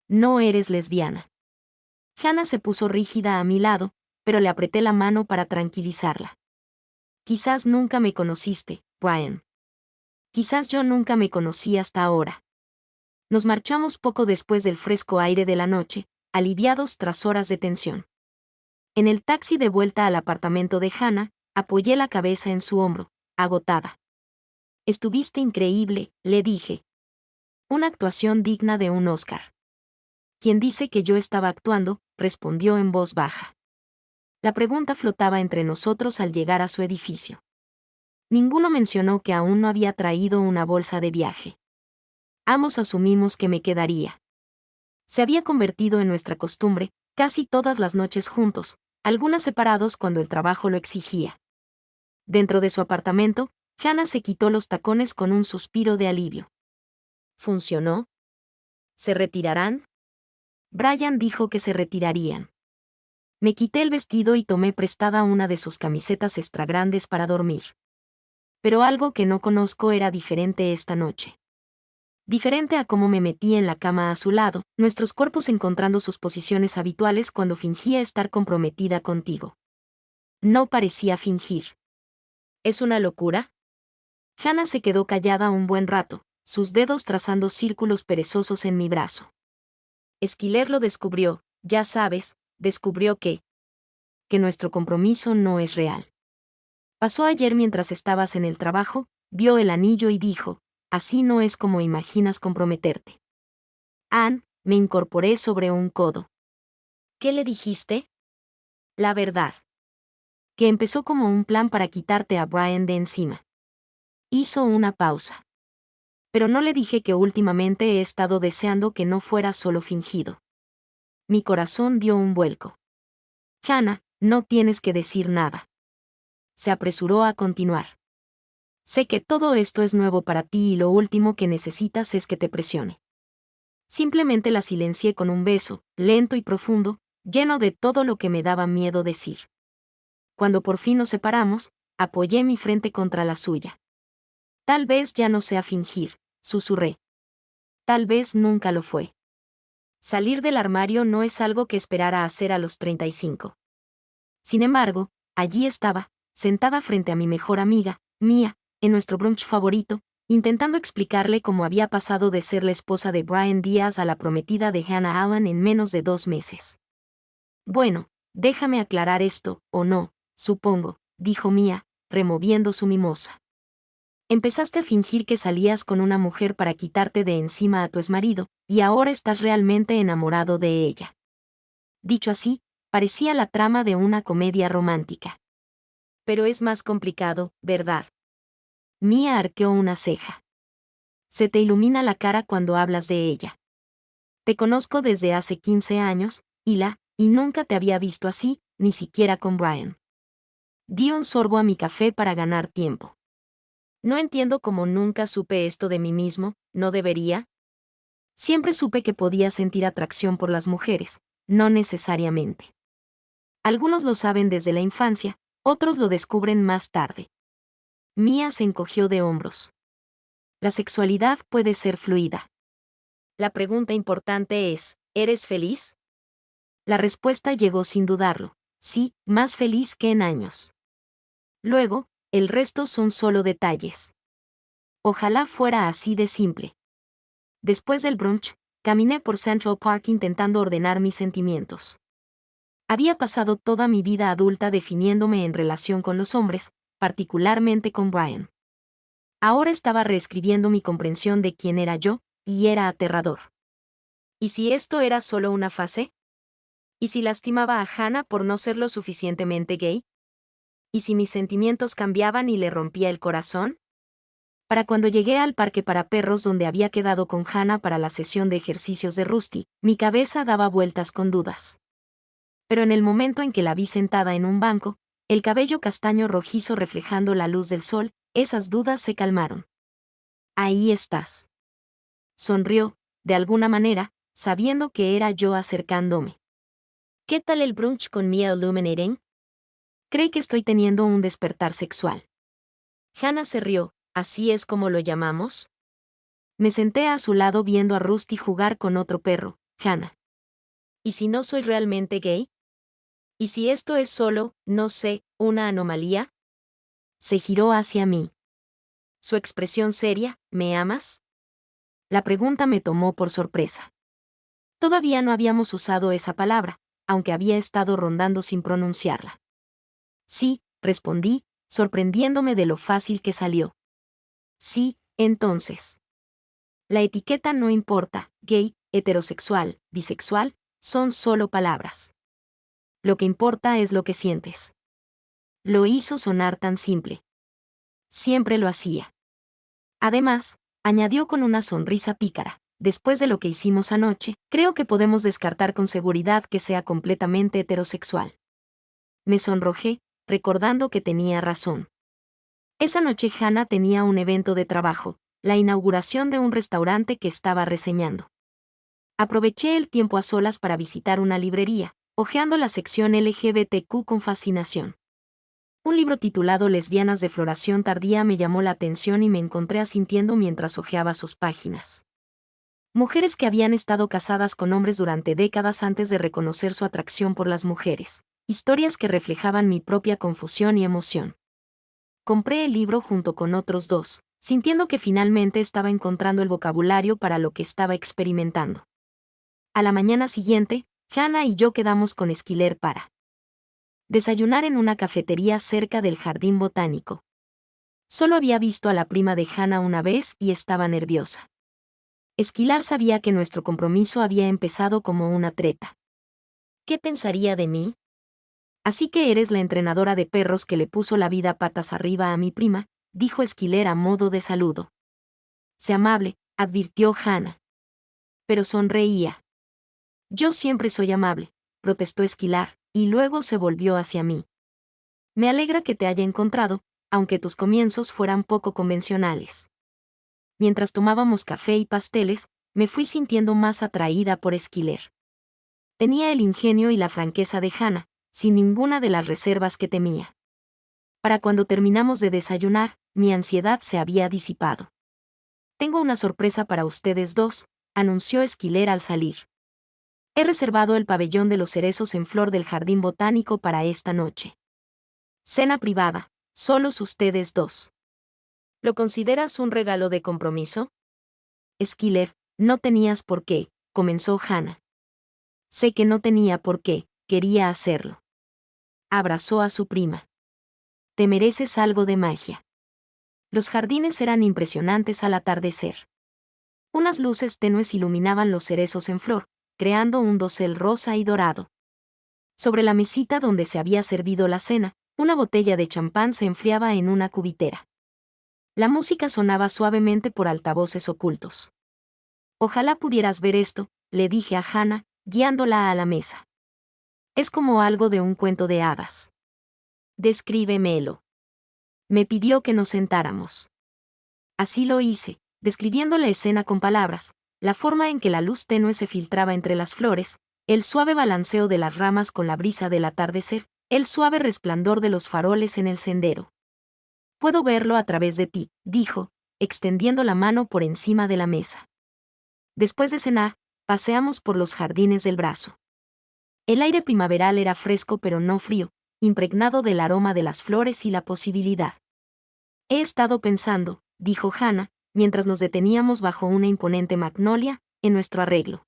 A: No eres lesbiana. Hannah se puso rígida a mi lado, pero le apreté la mano para tranquilizarla. Quizás nunca me conociste, Brian. Quizás yo nunca me conocí hasta ahora. Nos marchamos poco después del fresco aire de la noche, aliviados tras horas de tensión. En el taxi de vuelta al apartamento de Hannah, apoyé la cabeza en su hombro, agotada. Estuviste increíble, le dije. Una actuación digna de un Oscar. ¿Quién dice que yo estaba actuando?, respondió en voz baja. La pregunta flotaba entre nosotros al llegar a su edificio. Ninguno mencionó que aún no había traído una bolsa de viaje. Ambos asumimos que me quedaría. Se había convertido en nuestra costumbre, casi todas las noches juntos, algunas separados cuando el trabajo lo exigía. Dentro de su apartamento, Hannah se quitó los tacones con un suspiro de alivio. ¿Funcionó? ¿Se retirarán? Brian dijo que se retirarían. Me quité el vestido y tomé prestada una de sus camisetas extra grandes para dormir. Pero algo que no conozco era diferente esta noche. Diferente a cómo me metí en la cama a su lado, nuestros cuerpos encontrando sus posiciones habituales cuando fingía estar comprometida contigo. No parecía fingir. ¿Es una locura? Hannah se quedó callada un buen rato, sus dedos trazando círculos perezosos en mi brazo. Esquiler lo descubrió, ya sabes, descubrió que nuestro compromiso no es real. Pasó ayer mientras estabas en el trabajo, vio el anillo y dijo, así no es como imaginas comprometerte. Ann, me incorporé sobre un codo. ¿Qué le dijiste? La verdad. Que empezó como un plan para quitarte a Brian de encima. Hizo una pausa. Pero no le dije que últimamente he estado deseando que no fuera solo fingido. Mi corazón dio un vuelco. Hannah, no tienes que decir nada. Se apresuró a continuar. Sé que todo esto es nuevo para ti y lo último que necesitas es que te presione. Simplemente la silencié con un beso, lento y profundo, lleno de todo lo que me daba miedo decir. Cuando por fin nos separamos, apoyé mi frente contra la suya. Tal vez ya no sea fingir, susurré. Tal vez nunca lo fue. Salir del armario no es algo que esperara hacer a los 35. Sin embargo, allí estaba, sentada frente a mi mejor amiga, Mia, en nuestro brunch favorito, intentando explicarle cómo había pasado de ser la esposa de Brian Díaz a la prometida de Hannah Allen en menos de 2 meses. Bueno, déjame aclarar esto, o no, supongo, dijo Mia, removiendo su mimosa. Empezaste a fingir que salías con una mujer para quitarte de encima a tu exmarido, y ahora estás realmente enamorado de ella. Dicho así, parecía la trama de una comedia romántica. Pero es más complicado, ¿verdad? Mia arqueó una ceja. Se te ilumina la cara cuando hablas de ella. Te conozco desde hace 15 años, y nunca te había visto así, ni siquiera con Brian. Di un sorbo a mi café para ganar tiempo. No entiendo cómo nunca supe esto de mí mismo, ¿no debería? Siempre supe que podía sentir atracción por las mujeres, no necesariamente. Algunos lo saben desde la infancia, otros lo descubren más tarde. Mia se encogió de hombros. La sexualidad puede ser fluida. La pregunta importante es, ¿eres feliz? La respuesta llegó sin dudarlo, sí, más feliz que en años. Luego, el resto son solo detalles. Ojalá fuera así de simple. Después del brunch, caminé por Central Park intentando ordenar mis sentimientos. Había pasado toda mi vida adulta definiéndome en relación con los hombres, particularmente con Brian. Ahora estaba reescribiendo mi comprensión de quién era yo, y era aterrador. ¿Y si esto era solo una fase? ¿Y si lastimaba a Hannah por no ser lo suficientemente gay? ¿Y si mis sentimientos cambiaban y le rompía el corazón? Para cuando llegué al parque para perros donde había quedado con Hannah para la sesión de ejercicios de Rusty, mi cabeza daba vueltas con dudas. Pero en el momento en que la vi sentada en un banco, el cabello castaño rojizo reflejando la luz del sol, esas dudas se calmaron. Ahí estás. Sonrió, de alguna manera, sabiendo que era yo acercándome. ¿Qué tal el brunch con Mia Illuminating? Cree que estoy teniendo un despertar sexual. Hannah se rió. ¿Así es como lo llamamos? Me senté a su lado viendo a Rusty jugar con otro perro, Hannah. ¿Y si no soy realmente gay? ¿Y si esto es solo, no sé, una anomalía? Se giró hacia mí. Su expresión seria, ¿me amas? La pregunta me tomó por sorpresa. Todavía no habíamos usado esa palabra, aunque había estado rondando sin pronunciarla. Sí, respondí, sorprendiéndome de lo fácil que salió. Sí, entonces. La etiqueta no importa, gay, heterosexual, bisexual, son solo palabras. Lo que importa es lo que sientes. Lo hizo sonar tan simple. Siempre lo hacía. Además, añadió con una sonrisa pícara, después de lo que hicimos anoche, creo que podemos descartar con seguridad que sea completamente heterosexual. Me sonrojé, recordando que tenía razón. Esa noche Hannah tenía un evento de trabajo, la inauguración de un restaurante que estaba reseñando. Aproveché el tiempo a solas para visitar una librería, hojeando la sección LGBTQ con fascinación. Un libro titulado Lesbianas de floración tardía me llamó la atención y me encontré asintiendo mientras hojeaba sus páginas. Mujeres que habían estado casadas con hombres durante décadas antes de reconocer su atracción por las mujeres. Historias que reflejaban mi propia confusión y emoción. Compré el libro junto con otros dos, sintiendo que finalmente estaba encontrando el vocabulario para lo que estaba experimentando. A la mañana siguiente, Hannah y yo quedamos con Esquiler para desayunar en una cafetería cerca del jardín botánico. Solo había visto a la prima de Hannah una vez y estaba nerviosa. Esquilar sabía que nuestro compromiso había empezado como una treta. ¿Qué pensaría de mí? Así que eres la entrenadora de perros que le puso la vida patas arriba a mi prima, dijo Esquiler a modo de saludo. Sé amable, advirtió Hannah. Pero sonreía. Yo siempre soy amable, protestó Esquilar, y luego se volvió hacia mí. Me alegra que te haya encontrado, aunque tus comienzos fueran poco convencionales. Mientras tomábamos café y pasteles, me fui sintiendo más atraída por Esquiler. Tenía el ingenio y la franqueza de Hannah, sin ninguna de las reservas que temía. Para cuando terminamos de desayunar, mi ansiedad se había disipado. Tengo una sorpresa para ustedes dos, anunció Esquiler al salir. He reservado el pabellón de los cerezos en flor del jardín botánico para esta noche. Cena privada, solos ustedes dos. ¿Lo consideras un regalo de compromiso? Esquiler, no tenías por qué, comenzó Hannah. Sé que no tenía por qué, quería hacerlo. Abrazó a su prima. Te mereces algo de magia. Los jardines eran impresionantes al atardecer. Unas luces tenues iluminaban los cerezos en flor, creando un dosel rosa y dorado. Sobre la mesita donde se había servido la cena, una botella de champán se enfriaba en una cubitera. La música sonaba suavemente por altavoces ocultos. Ojalá pudieras ver esto, le dije a Hannah, guiándola a la mesa. Es como algo de un cuento de hadas. Descríbemelo. Me pidió que nos sentáramos. Así lo hice, describiendo la escena con palabras, la forma en que la luz tenue se filtraba entre las flores, el suave balanceo de las ramas con la brisa del atardecer, el suave resplandor de los faroles en el sendero. Puedo verlo a través de ti, dijo, extendiendo la mano por encima de la mesa. Después de cenar, paseamos por los jardines del brazo. El aire primaveral era fresco pero no frío, impregnado del aroma de las flores y la posibilidad. He estado pensando, dijo Hannah, mientras nos deteníamos bajo una imponente magnolia, en nuestro arreglo.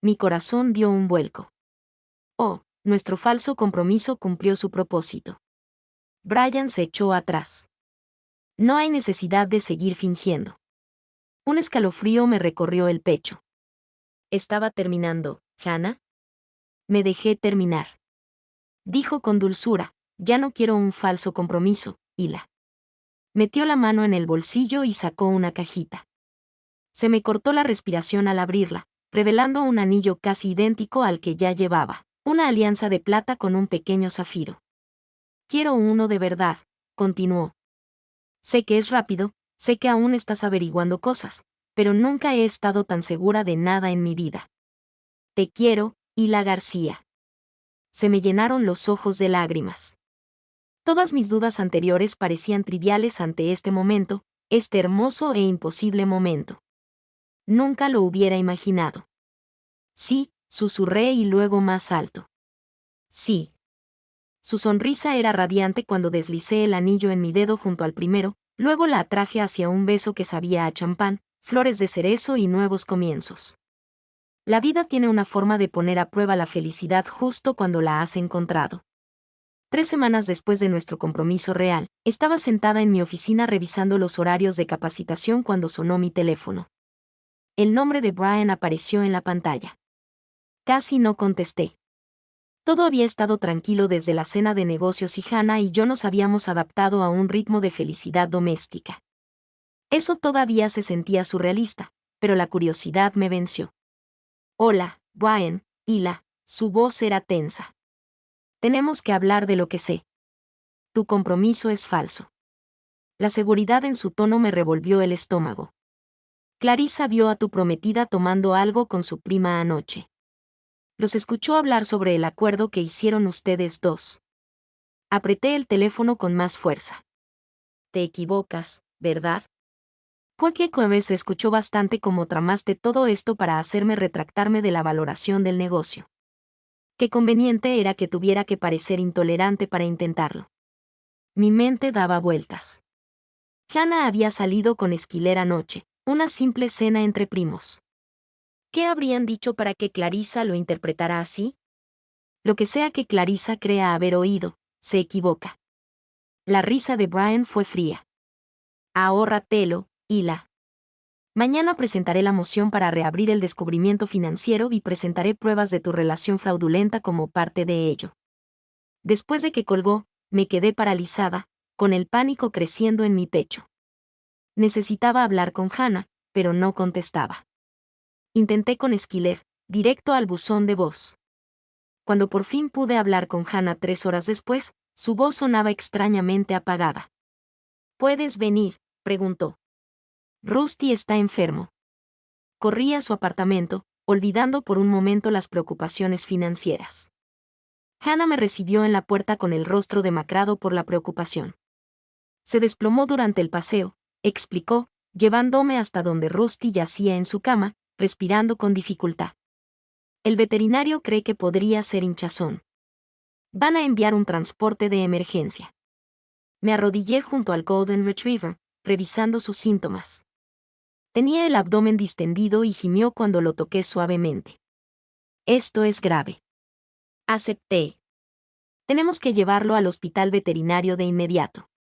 A: Mi corazón dio un vuelco. Oh, nuestro falso compromiso cumplió su propósito. Brian se echó atrás. No hay necesidad de seguir fingiendo. Un escalofrío me recorrió el pecho. ¿Estaba terminando, Hannah? Me dejé terminar. Dijo con dulzura, ya no quiero un falso compromiso, Hila. Metió la mano en el bolsillo y sacó una cajita. Se me cortó la respiración al abrirla, revelando un anillo casi idéntico al que ya llevaba, una alianza de plata con un pequeño zafiro. Quiero uno de verdad, continuó. Sé que es rápido, sé que aún estás averiguando cosas, pero nunca he estado tan segura de nada en mi vida. Te quiero, Hila García. Se me llenaron los ojos de lágrimas. Todas mis dudas anteriores parecían triviales ante este momento, este hermoso e imposible momento. Nunca lo hubiera imaginado. Sí, susurré y luego más alto. Sí. Su sonrisa era radiante cuando deslicé el anillo en mi dedo junto al primero, luego la atraje hacia un beso que sabía a champán, flores de cerezo y nuevos comienzos. La vida tiene una forma de poner a prueba la felicidad justo cuando la has encontrado. 3 semanas después de nuestro compromiso real, estaba sentada en mi oficina revisando los horarios de capacitación cuando sonó mi teléfono. El nombre de Brian apareció en la pantalla. Casi no contesté. Todo había estado tranquilo desde la cena de negocios y Hannah y yo nos habíamos adaptado a un ritmo de felicidad doméstica. Eso todavía se sentía surrealista, pero la curiosidad me venció. Hola, Brian, Hila, su voz era tensa. Tenemos que hablar de lo que sé. Tu compromiso es falso. La seguridad en su tono me revolvió el estómago. Clarissa vio a tu prometida tomando algo con su prima anoche. Los escuchó hablar sobre el acuerdo que hicieron ustedes dos. Apreté el teléfono con más fuerza. Te equivocas, ¿verdad? Cualquier vez se escuchó bastante como tramaste todo esto para hacerme retractarme de la valoración del negocio. Qué conveniente era que tuviera que parecer intolerante para intentarlo. Mi mente daba vueltas. Hannah había salido con Esquiler anoche, una simple cena entre primos. ¿Qué habrían dicho para que Clarissa lo interpretara así? Lo que sea que Clarissa crea haber oído, se equivoca. La risa de Brian fue fría. Ahórratelo, Hila. Mañana presentaré la moción para reabrir el descubrimiento financiero y presentaré pruebas de tu relación fraudulenta como parte de ello. Después de que colgó, me quedé paralizada, con el pánico creciendo en mi pecho. Necesitaba hablar con Hannah, pero no contestaba. Intenté con Esquiler, directo al buzón de voz. Cuando por fin pude hablar con Hannah 3 horas después, su voz sonaba extrañamente apagada. ¿Puedes venir?, preguntó. Rusty está enfermo. Corrí a su apartamento, olvidando por un momento las preocupaciones financieras. Hannah me recibió en la puerta con el rostro demacrado por la preocupación. Se desplomó durante el paseo, explicó, llevándome hasta donde Rusty yacía en su cama, respirando con dificultad. El veterinario cree que podría ser hinchazón. Van a enviar un transporte de emergencia. Me arrodillé junto al Golden Retriever, revisando sus síntomas. Tenía el abdomen distendido y gimió cuando lo toqué suavemente. Esto es grave. Acepté. Tenemos que llevarlo al hospital veterinario de inmediato.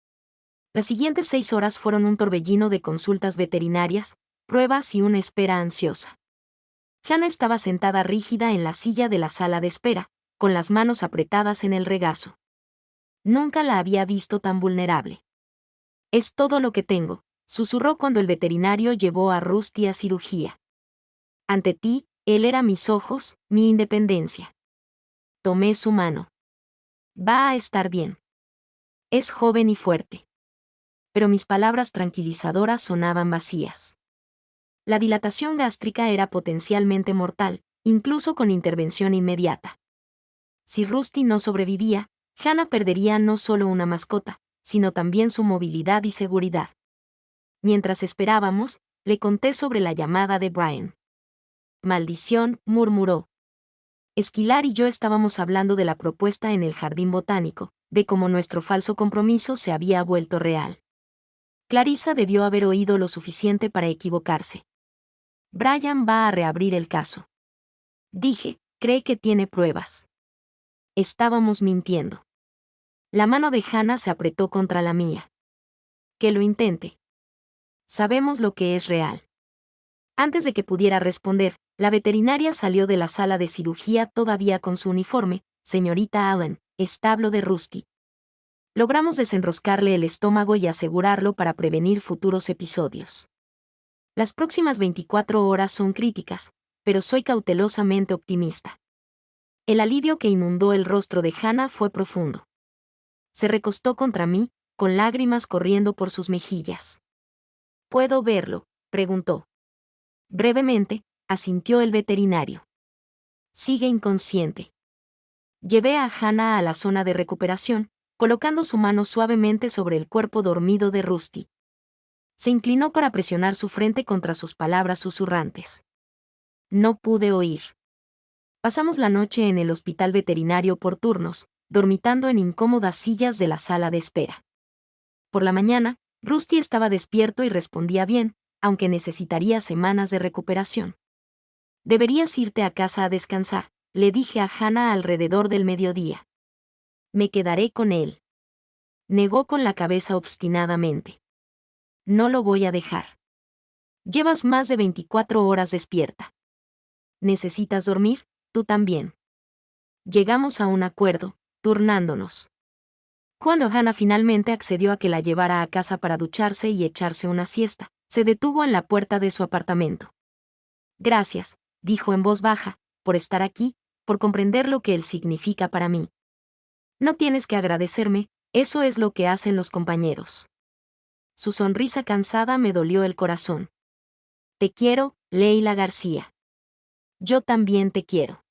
A: Las siguientes 6 horas fueron un torbellino de consultas veterinarias, pruebas y una espera ansiosa. Hannah estaba sentada rígida en la silla de la sala de espera, con las manos apretadas en el regazo. Nunca la había visto tan vulnerable. Es todo lo que tengo, susurró cuando el veterinario llevó a Rusty a cirugía. Ante ti, él era mis ojos, mi independencia. Tomé su mano. Va a estar bien. Es joven y fuerte. Pero mis palabras tranquilizadoras sonaban vacías. La dilatación gástrica era potencialmente mortal, incluso con intervención inmediata. Si Rusty no sobrevivía, Hannah perdería no solo una mascota, sino también su movilidad y seguridad. Mientras esperábamos, le conté sobre la llamada de Brian. Maldición, murmuró. Esquilar y yo estábamos hablando de la propuesta en el jardín botánico, de cómo nuestro falso compromiso se había vuelto real. Clarissa debió haber oído lo suficiente para equivocarse. Brian va a reabrir el caso. Dije, cree que tiene pruebas. Estábamos mintiendo. La mano de Hannah se apretó contra la mía. Que lo intente. Sabemos lo que es real. Antes de que pudiera responder, la veterinaria salió de la sala de cirugía todavía con su uniforme, señorita Allen, establo de Rusty. Logramos desenroscarle el estómago y asegurarlo para prevenir futuros episodios. Las próximas 24 horas son críticas, pero soy cautelosamente optimista. El alivio que inundó el rostro de Hannah fue profundo. Se recostó contra mí, con lágrimas corriendo por sus mejillas. ¿Puedo verlo?, preguntó. Brevemente, asintió el veterinario. Sigue inconsciente. Llevé a Hannah a la zona de recuperación, colocando su mano suavemente sobre el cuerpo dormido de Rusty. Se inclinó para presionar su frente contra sus palabras susurrantes. No pude oír. Pasamos la noche en el hospital veterinario por turnos, dormitando en incómodas sillas de la sala de espera. Por la mañana, Rusty estaba despierto y respondía bien, aunque necesitaría semanas de recuperación. Deberías irte a casa a descansar, le dije a Hannah alrededor del mediodía. Me quedaré con él. Negó con la cabeza obstinadamente. No lo voy a dejar. Llevas más de 24 horas despierta. ¿Necesitas dormir? Tú también. Llegamos a un acuerdo, turnándonos. Cuando Hannah finalmente accedió a que la llevara a casa para ducharse y echarse una siesta, se detuvo en la puerta de su apartamento. Gracias, dijo en voz baja, por estar aquí, por comprender lo que él significa para mí. No tienes que agradecerme, eso es lo que hacen los compañeros. Su sonrisa cansada me dolió el corazón. Te quiero, Leila García. Yo también te quiero.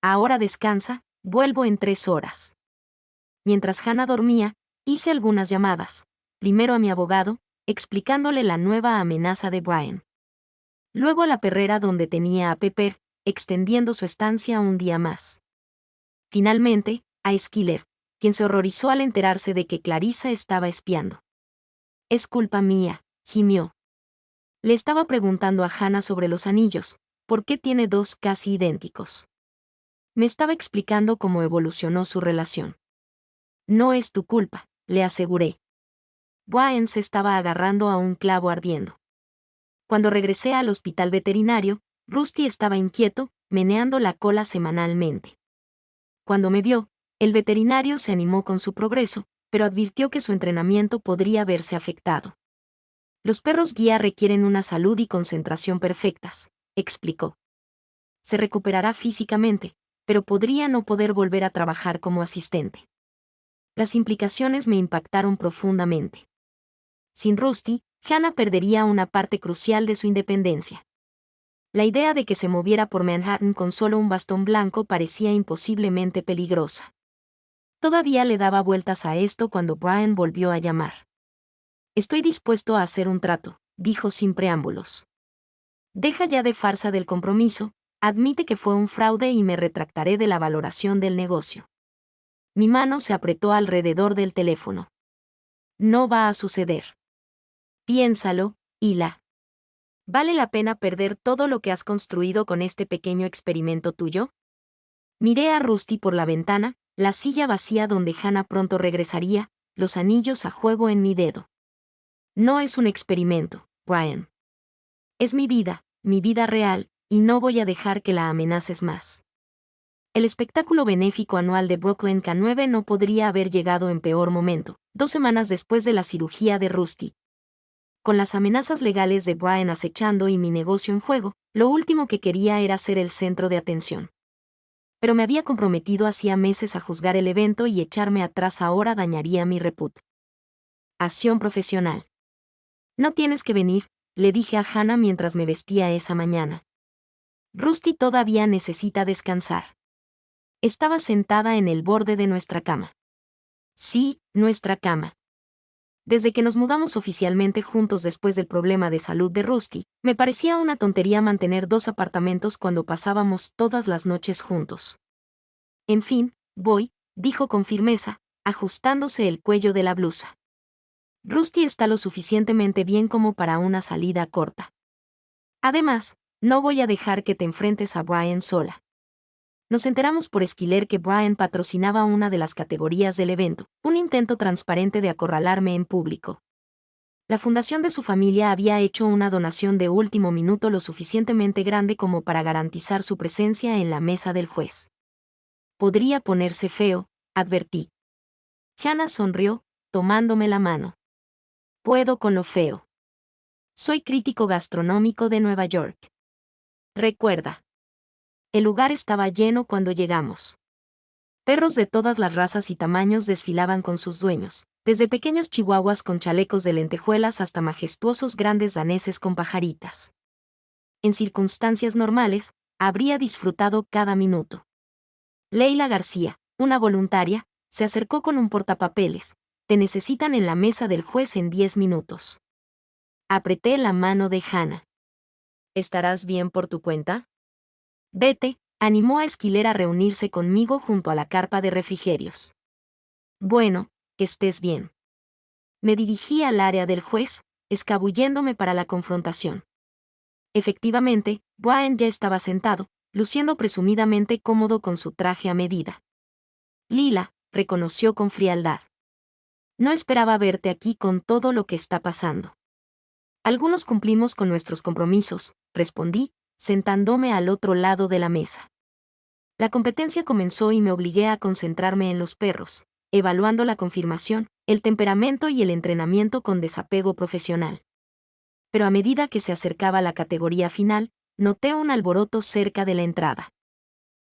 A: Ahora descansa, vuelvo en 3 horas. Mientras Hannah dormía, hice algunas llamadas, primero a mi abogado, explicándole la nueva amenaza de Brian. Luego a la perrera donde tenía a Pepper, extendiendo su estancia un día más. Finalmente, a Schiller, quien se horrorizó al enterarse de que Clarissa estaba espiando. Es culpa mía, gimió. Le estaba preguntando a Hannah sobre los anillos, ¿por qué tiene 2 casi idénticos? Me estaba explicando cómo evolucionó su relación. No es tu culpa, le aseguré. Brian se estaba agarrando a un clavo ardiendo. Cuando regresé al hospital veterinario, Rusty estaba inquieto, meneando la cola semanalmente. Cuando me vio, el veterinario se animó con su progreso, pero advirtió que su entrenamiento podría verse afectado. Los perros guía requieren una salud y concentración perfectas, explicó. Se recuperará físicamente, pero podría no poder volver a trabajar como asistente. Las implicaciones me impactaron profundamente. Sin Rusty, Hannah perdería una parte crucial de su independencia. La idea de que se moviera por Manhattan con solo un bastón blanco parecía imposiblemente peligrosa. Todavía le daba vueltas a esto cuando Brian volvió a llamar. Estoy dispuesto a hacer un trato, dijo sin preámbulos. Deja ya de farsa del compromiso, admite que fue un fraude y me retractaré de la valoración del negocio. Mi mano se apretó alrededor del teléfono. No va a suceder. Piénsalo, Hila. ¿Vale la pena perder todo lo que has construido con este pequeño experimento tuyo? Miré a Rusty por la ventana, la silla vacía donde Hannah pronto regresaría, los anillos a juego en mi dedo. No es un experimento, Brian. Es mi vida real, y no voy a dejar que la amenaces más. El espectáculo benéfico anual de Brooklyn K9 no podría haber llegado en peor momento, 2 semanas después de la cirugía de Rusty. Con las amenazas legales de Brian acechando y mi negocio en juego, lo último que quería era ser el centro de atención. Pero me había comprometido hacía meses a juzgar el evento y echarme atrás ahora dañaría mi reputación profesional. No tienes que venir, le dije a Hannah mientras me vestía esa mañana. Rusty todavía necesita descansar. Estaba sentada en el borde de nuestra cama. Sí, nuestra cama. Desde que nos mudamos oficialmente juntos después del problema de salud de Rusty, me parecía una tontería mantener 2 apartamentos cuando pasábamos todas las noches juntos. En fin, voy, dijo con firmeza, ajustándose el cuello de la blusa. Rusty está lo suficientemente bien como para una salida corta. Además, no voy a dejar que te enfrentes a Brian sola. Nos enteramos por Schiller que Brian patrocinaba una de las categorías del evento, un intento transparente de acorralarme en público. La fundación de su familia había hecho una donación de último minuto lo suficientemente grande como para garantizar su presencia en la mesa del juez. Podría ponerse feo, advertí. Hannah sonrió, tomándome la mano. Puedo con lo feo. Soy crítico gastronómico de Nueva York. Recuerda. El lugar estaba lleno cuando llegamos. Perros de todas las razas y tamaños desfilaban con sus dueños, desde pequeños chihuahuas con chalecos de lentejuelas hasta majestuosos grandes daneses con pajaritas. En circunstancias normales, habría disfrutado cada minuto. Leila García, una voluntaria, se acercó con un portapapeles. Te necesitan en la mesa del juez en 10 minutos. Apreté la mano de Hannah. ¿Estarás bien por tu cuenta? Vete, animó a Esquiler a reunirse conmigo junto a la carpa de refrigerios. Bueno, que estés bien. Me dirigí al área del juez, escabulléndome para la confrontación. Efectivamente, Brian ya estaba sentado, luciendo presumidamente cómodo con su traje a medida. Lila, reconoció con frialdad. No esperaba verte aquí con todo lo que está pasando. Algunos cumplimos con nuestros compromisos, respondí, sentándome al otro lado de la mesa. La competencia comenzó y me obligué a concentrarme en los perros, evaluando la confirmación, el temperamento y el entrenamiento con desapego profesional. Pero a medida que se acercaba la categoría final, noté un alboroto cerca de la entrada.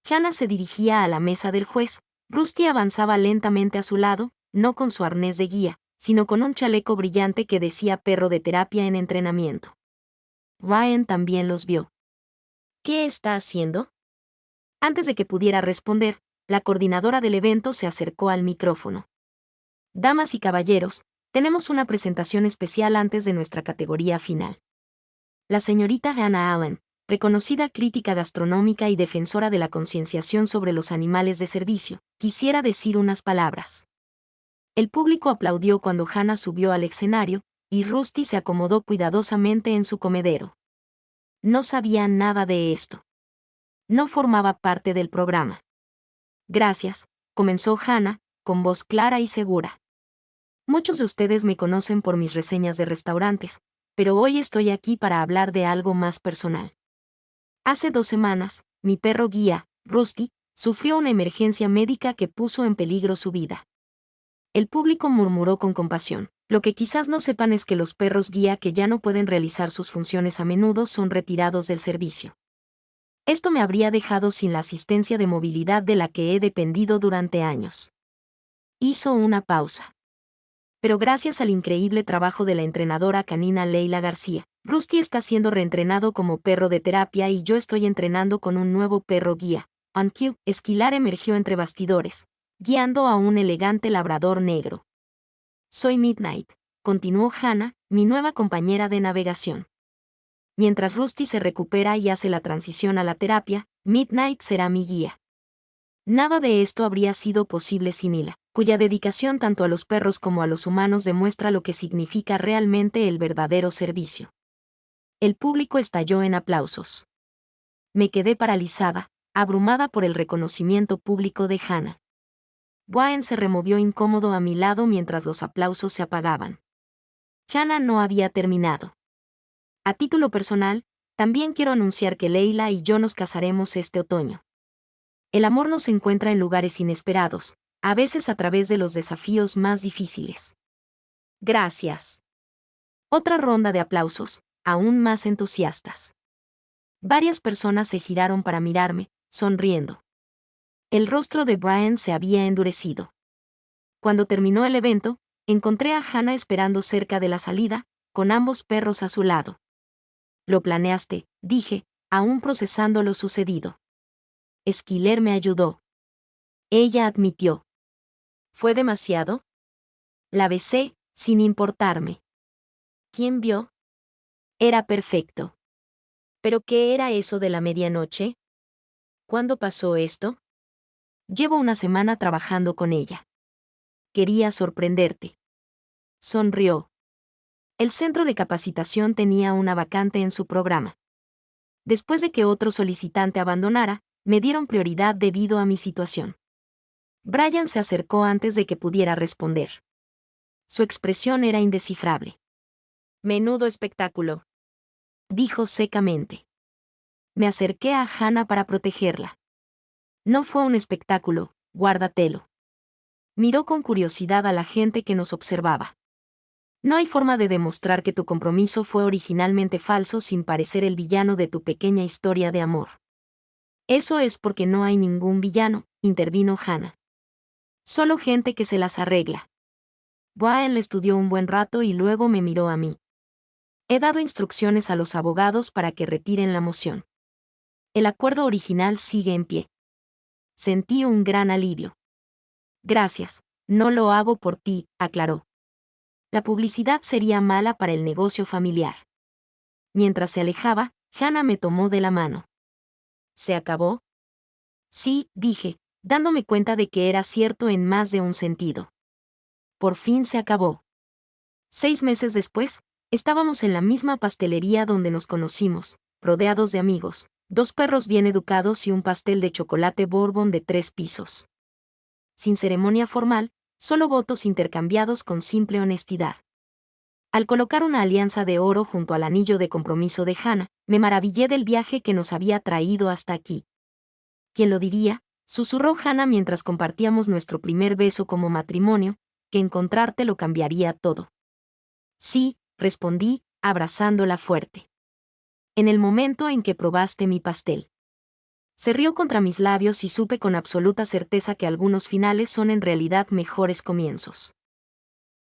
A: Hannah se dirigía a la mesa del juez, Rusty avanzaba lentamente a su lado, no con su arnés de guía, sino con un chaleco brillante que decía perro de terapia en entrenamiento. Ryan también los vio. ¿Qué está haciendo? Antes de que pudiera responder, la coordinadora del evento se acercó al micrófono. Damas y caballeros, tenemos una presentación especial antes de nuestra categoría final. La señorita Hannah Allen, reconocida crítica gastronómica y defensora de la concienciación sobre los animales de servicio, quisiera decir unas palabras. El público aplaudió cuando Hannah subió al escenario, y Rusty se acomodó cuidadosamente en su comedero. No sabía nada de esto. No formaba parte del programa. Gracias, comenzó Hannah, con voz clara y segura. Muchos de ustedes me conocen por mis reseñas de restaurantes, pero hoy estoy aquí para hablar de algo más personal. Hace 2 semanas, mi perro guía, Rusty, sufrió una emergencia médica que puso en peligro su vida. El público murmuró con compasión. Lo que quizás no sepan es que los perros guía que ya no pueden realizar sus funciones a menudo son retirados del servicio. Esto me habría dejado sin la asistencia de movilidad de la que he dependido durante años. Hizo una pausa. Pero gracias al increíble trabajo de la entrenadora canina Leila García, Rusty está siendo reentrenado como perro de terapia y yo estoy entrenando con un nuevo perro guía. On cue, Esquilar emergió entre bastidores, guiando a un elegante labrador negro. Soy Midnight, continuó Hannah, mi nueva compañera de navegación. Mientras Rusty se recupera y hace la transición a la terapia, Midnight será mi guía. Nada de esto habría sido posible sin Lila, cuya dedicación tanto a los perros como a los humanos demuestra lo que significa realmente el verdadero servicio. El público estalló en aplausos. Me quedé paralizada, abrumada por el reconocimiento público de Hannah. Brian se removió incómodo a mi lado mientras los aplausos se apagaban. Hannah no había terminado. A título personal, también quiero anunciar que Leila y yo nos casaremos este otoño. El amor nos encuentra en lugares inesperados, a veces a través de los desafíos más difíciles. Gracias. Otra ronda de aplausos, aún más entusiastas. Varias personas se giraron para mirarme, sonriendo. El rostro de Brian se había endurecido. Cuando terminó el evento, encontré a Hannah esperando cerca de la salida, con ambos perros a su lado. Lo planeaste, dije, aún procesando lo sucedido. Esquiler me ayudó. Ella admitió. ¿Fue demasiado? La besé, sin importarme. ¿Quién vio? Era perfecto. ¿Pero qué era eso de la medianoche? ¿Cuándo pasó esto? Llevo una semana trabajando con ella. Quería sorprenderte. Sonrió. El centro de capacitación tenía una vacante en su programa. Después de que otro solicitante abandonara, me dieron prioridad debido a mi situación. Brian se acercó antes de que pudiera responder. Su expresión era indescifrable. Menudo espectáculo, dijo secamente. Me acerqué a Hannah para protegerla. No fue un espectáculo, guárdatelo. Miró con curiosidad a la gente que nos observaba. No hay forma de demostrar que tu compromiso fue originalmente falso sin parecer el villano de tu pequeña historia de amor. Eso es porque no hay ningún villano, intervino Hannah. Solo gente que se las arregla. Brian le estudió un buen rato y luego me miró a mí. He dado instrucciones a los abogados para que retiren la moción. El acuerdo original sigue en pie. Sentí un gran alivio. Gracias, no lo hago por ti, aclaró. La publicidad sería mala para el negocio familiar. Mientras se alejaba, Hannah me tomó de la mano. ¿Se acabó? Sí, dije, dándome cuenta de que era cierto en más de un sentido. Por fin se acabó. 6 meses después, estábamos en la misma pastelería donde nos conocimos, rodeados de amigos, 2 perros bien educados y un pastel de chocolate Bourbon de 3 pisos. Sin ceremonia formal, solo votos intercambiados con simple honestidad. Al colocar una alianza de oro junto al anillo de compromiso de Hannah, me maravillé del viaje que nos había traído hasta aquí. ¿Quién lo diría?, susurró Hannah mientras compartíamos nuestro primer beso como matrimonio, que encontrarte lo cambiaría todo. Sí, respondí, abrazándola fuerte. En el momento en que probaste mi pastel. Se rió contra mis labios y supe con absoluta certeza que algunos finales son en realidad mejores comienzos.